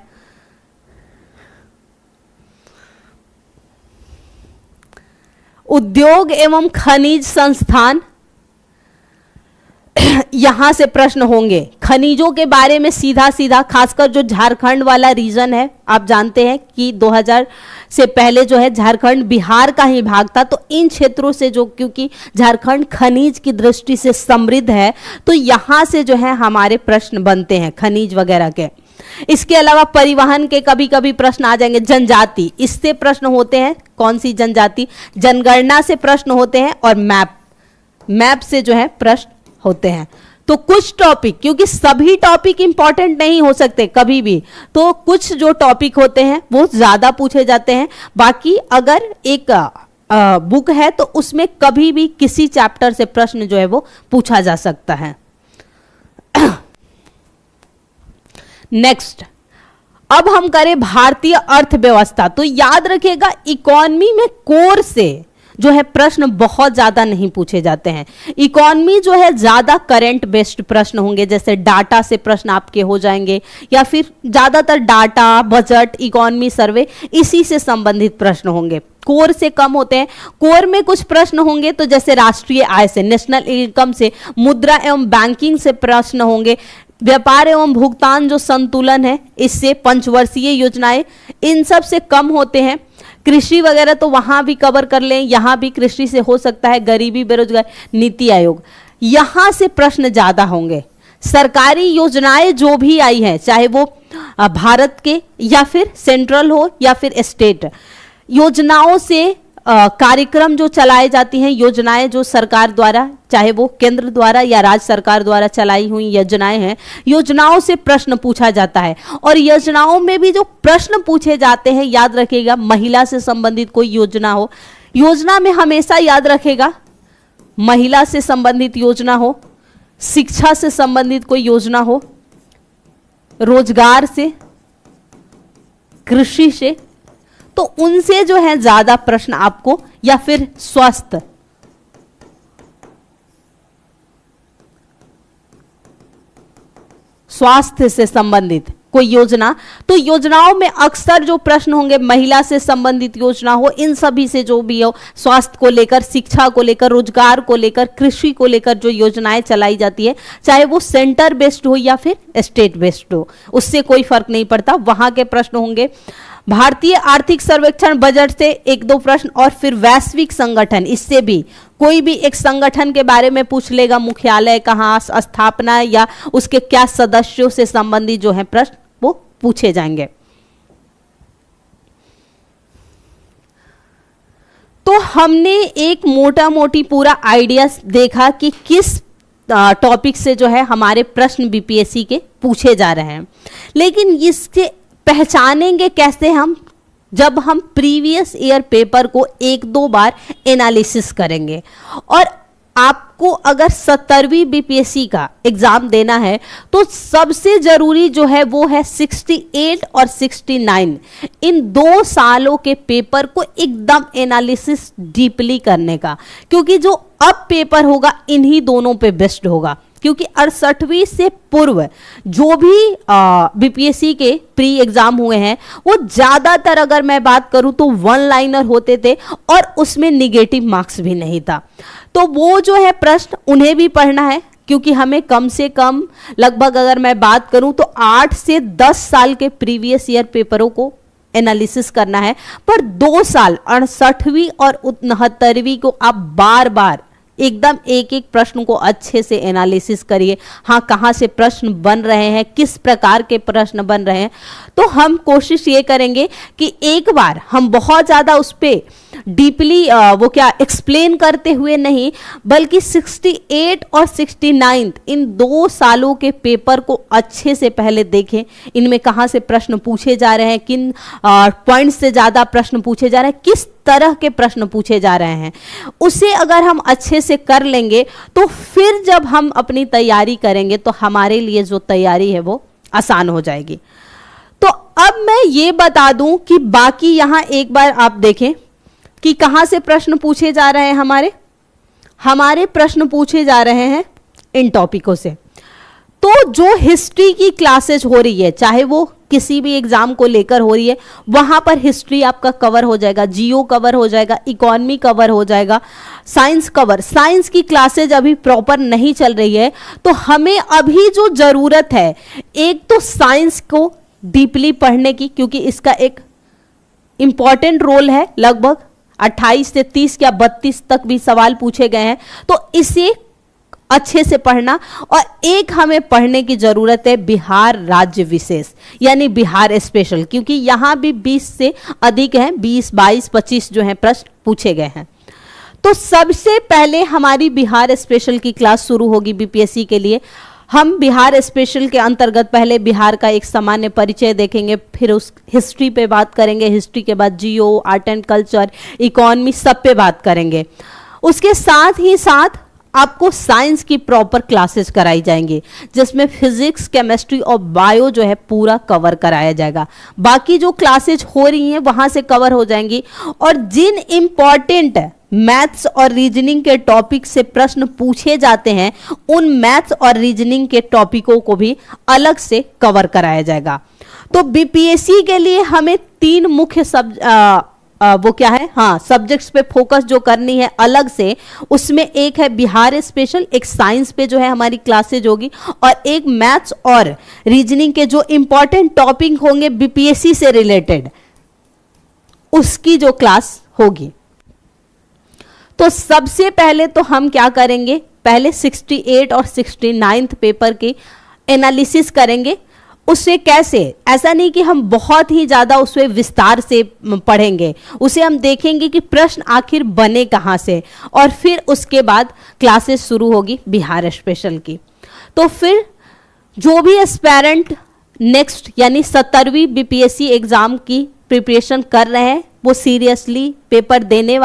उद्योग एवं खनिज संस्थान, यहां से प्रश्न होंगे। खनिजों के बारे में सीधा सीधा, खासकर जो झारखंड वाला रीजन है, आप जानते हैं कि 2000 से पहले जो है झारखंड बिहार का ही भाग था, तो इन क्षेत्रों से जो, क्योंकि झारखंड खनिज की दृष्टि से समृद्ध है, तो यहां से जो है हमारे प्रश्न बनते हैं खनिज वगैरह के। इसके अलावा परिवहन के कभी कभी प्रश्न आ जाएंगे। जनजाति, इससे प्रश्न होते हैं, कौन सी जनजाति, जनगणना से प्रश्न होते हैं, और मैप से जो है प्रश्न होते हैं। तो कुछ टॉपिक, क्योंकि सभी टॉपिक इंपॉर्टेंट नहीं हो सकते कभी भी, तो कुछ जो टॉपिक होते हैं वो ज्यादा पूछे जाते हैं। बाकी अगर एक बुक है तो उसमें कभी भी किसी चैप्टर से प्रश्न जो है वो पूछा जा सकता है। नेक्स्ट, अब हम करें भारतीय अर्थव्यवस्था। तो याद रखिएगा इकोनॉमी में कोर से जो है प्रश्न बहुत ज्यादा नहीं पूछे जाते हैं। इकोनॉमी जो है ज्यादा करंट बेस्ड प्रश्न होंगे, जैसे डाटा से प्रश्न आपके हो जाएंगे, या फिर ज्यादातर डाटा, बजट, इकोनॉमी सर्वे, इसी से संबंधित प्रश्न होंगे। कोर से कम होते हैं। कोर में कुछ प्रश्न होंगे तो जैसे राष्ट्रीय आय से, नेशनल इनकम से, मुद्रा एवं बैंकिंग से प्रश्न होंगे। व्यापार एवं भुगतान जो संतुलन है, इससे, पंचवर्षीय योजनाएं, इन सब से कम होते हैं। कृषि वगैरह तो वहां भी कवर कर लें, यहां भी कृषि से हो सकता है। गरीबी, बेरोजगार, नीति आयोग, यहां से प्रश्न ज्यादा होंगे। सरकारी योजनाएं जो भी आई हैं, चाहे वो भारत के या फिर सेंट्रल हो या फिर स्टेट, योजनाओं से कार्यक्रम जो चलाए जाती हैं, योजनाएं जो सरकार द्वारा, चाहे वो केंद्र द्वारा या राज्य सरकार द्वारा चलाई हुई योजनाएं हैं, योजनाओं से प्रश्न पूछा जाता है। और योजनाओं में भी जो प्रश्न पूछे जाते हैं, याद रखिएगा, महिला से संबंधित कोई योजना हो, योजना में हमेशा याद रखेगा महिला से संबंधित योजना हो, शिक्षा से संबंधित कोई योजना हो, रोजगार से, कृषि से, तो उनसे जो है ज्यादा प्रश्न आपको, या फिर स्वास्थ्य से संबंधित कोई योजना, तो योजनाओं में अक्सर जो प्रश्न होंगे महिला से संबंधित योजना हो, इन सभी से जो भी हो, स्वास्थ्य को लेकर, शिक्षा को लेकर, रोजगार को लेकर, कृषि को लेकर जो योजनाएं चलाई जाती है, चाहे वो सेंटर बेस्ड हो या फिर स्टेट बेस्ड हो, उससे कोई फर्क नहीं पड़ता, वहां के प्रश्न होंगे। भारतीय आर्थिक सर्वेक्षण, बजट से एक दो प्रश्न, और फिर वैश्विक संगठन, इससे भी कोई भी एक संगठन के बारे में पूछ लेगा, मुख्यालय कहाँ, स्थापना, या उसके क्या सदस्यों से संबंधित जो है प्रश्न वो पूछे जाएंगे। तो हमने एक मोटा मोटी पूरा आइडिया देखा कि किस टॉपिक से जो है हमारे प्रश्न बीपीएससी के पूछे जा रहे हैं, लेकिन इससे पहचानेंगे कैसे हम, जब हम प्रीवियस ईयर पेपर को एक दो बार एनालिसिस करेंगे। और आपको अगर 17वीं बीपीएससी का एग्जाम देना है तो सबसे जरूरी जो है वो है 68 और 69, इन 2 सालों के पेपर को एकदम एनालिसिस डीपली करने का, क्योंकि जो अब पेपर होगा इन्हीं दोनों पे बेस्ड होगा। क्योंकि 68वीं से पूर्व जो भी बीपीएससी के प्री एग्जाम हुए हैं वो ज्यादातर, अगर मैं बात करूं तो 1 लाइनर होते थे और उसमें निगेटिव मार्क्स भी नहीं था। तो वो जो है प्रश्न उन्हें भी पढ़ना है, क्योंकि हमें कम से कम लगभग अगर मैं बात करूं तो 8 से 10 साल के प्रीवियस ईयर पेपरों को एनालिसिस करना है। पर 2 साल 68वीं और 69वीं को आप बार बार एकदम एक एक प्रश्न को अच्छे से एनालिसिस करिए। हाँ, कहाँ से प्रश्न बन रहे हैं, किस प्रकार के प्रश्न बन रहे हैं। तो हम कोशिश ये करेंगे कि एक बार हम बहुत ज़्यादा उस पर डीपली वो क्या एक्सप्लेन करते हुए नहीं, बल्कि 68 और 69 इन 2 सालों के पेपर को अच्छे से पहले देखें। इनमें कहाँ से प्रश्न पूछे जा रहे हैं, किन पॉइंट से ज़्यादा प्रश्न पूछे जा रहे हैं, किस तरह के प्रश्न पूछे जा रहे हैं, उसे अगर हम अच्छे से कर लेंगे तो फिर जब हम अपनी तैयारी करेंगे तो हमारे लिए जो तैयारी है वो आसान हो जाएगी। तो अब मैं ये बता दूं कि बाकी यहां एक बार आप देखें कि कहां से प्रश्न पूछे जा रहे हैं। हमारे प्रश्न पूछे जा रहे हैं इन टॉपिकों से। तो जो हिस्ट्री की क्लासेज हो रही है, चाहे वो किसी भी एग्जाम को लेकर हो रही है, वहां पर हिस्ट्री आपका कवर हो जाएगा, जियो कवर हो जाएगा, इकोनॉमी कवर हो जाएगा, साइंस कवर। साइंस की क्लासेज अभी प्रॉपर नहीं चल रही है, तो हमें अभी जो जरूरत है, एक तो साइंस को डीपली पढ़ने की, क्योंकि इसका एक इंपॉर्टेंट रोल है। लगभग 28 से 30 या 32 तक भी सवाल पूछे गए हैं, तो इसे अच्छे से पढ़ना। और एक हमें पढ़ने की जरूरत है बिहार राज्य विशेष, यानी बिहार स्पेशल, क्योंकि यहां भी 20 से अधिक हैं, 20, 22, 25 जो हैं प्रश्न पूछे गए हैं। तो सबसे पहले हमारी बिहार स्पेशल की क्लास शुरू होगी बीपीएससी के लिए। हम बिहार स्पेशल के अंतर्गत पहले बिहार का एक सामान्य परिचय देखेंगे, फिर उस हिस्ट्री पे बात करेंगे, हिस्ट्री के बाद जियो, आर्ट एंड कल्चर, इकोनॉमी, सब पे बात करेंगे। उसके साथ ही साथ आपको साइंस की प्रॉपर क्लासेस कराई जाएंगी, जिसमें फिजिक्स, केमिस्ट्री और बायो जो है पूरा कवर कराया जाएगा। बाकी जो क्लासेज हो रही हैं वहां से कवर हो जाएंगी। और जिन इंपॉर्टेंट मैथ्स और रीजनिंग के टॉपिक से प्रश्न पूछे जाते हैं, उन मैथ्स और रीजनिंग के टॉपिकों को भी अलग से कवर कराया जाएगा। तो बीपीएससी के लिए हमें 3 मुख्य सब्जेक्ट्स पे फोकस जो करनी है अलग से, उसमें एक है बिहार स्पेशल, एक साइंस पे जो है हमारी क्लासेज होगी, और एक मैथ्स और रीजनिंग के जो इंपॉर्टेंट टॉपिक होंगे बीपीएससी से रिलेटेड, उसकी जो क्लास होगी। तो सबसे पहले तो हम क्या करेंगे, पहले 68 और 69 पेपर की एनालिसिस करेंगे। उससे कैसे, ऐसा नहीं कि हम बहुत ही ज़्यादा उसमें विस्तार से पढ़ेंगे, उसे हम देखेंगे कि प्रश्न आखिर बने कहाँ से, और फिर उसके बाद क्लासेस शुरू होगी बिहार स्पेशल की। तो फिर जो भी एस्पायरेंट नेक्स्ट यानी 17वीं बीपीएससी एग्जाम की प्रिपरेशन कर रहे हैं, वो सीरियसली पेपर देने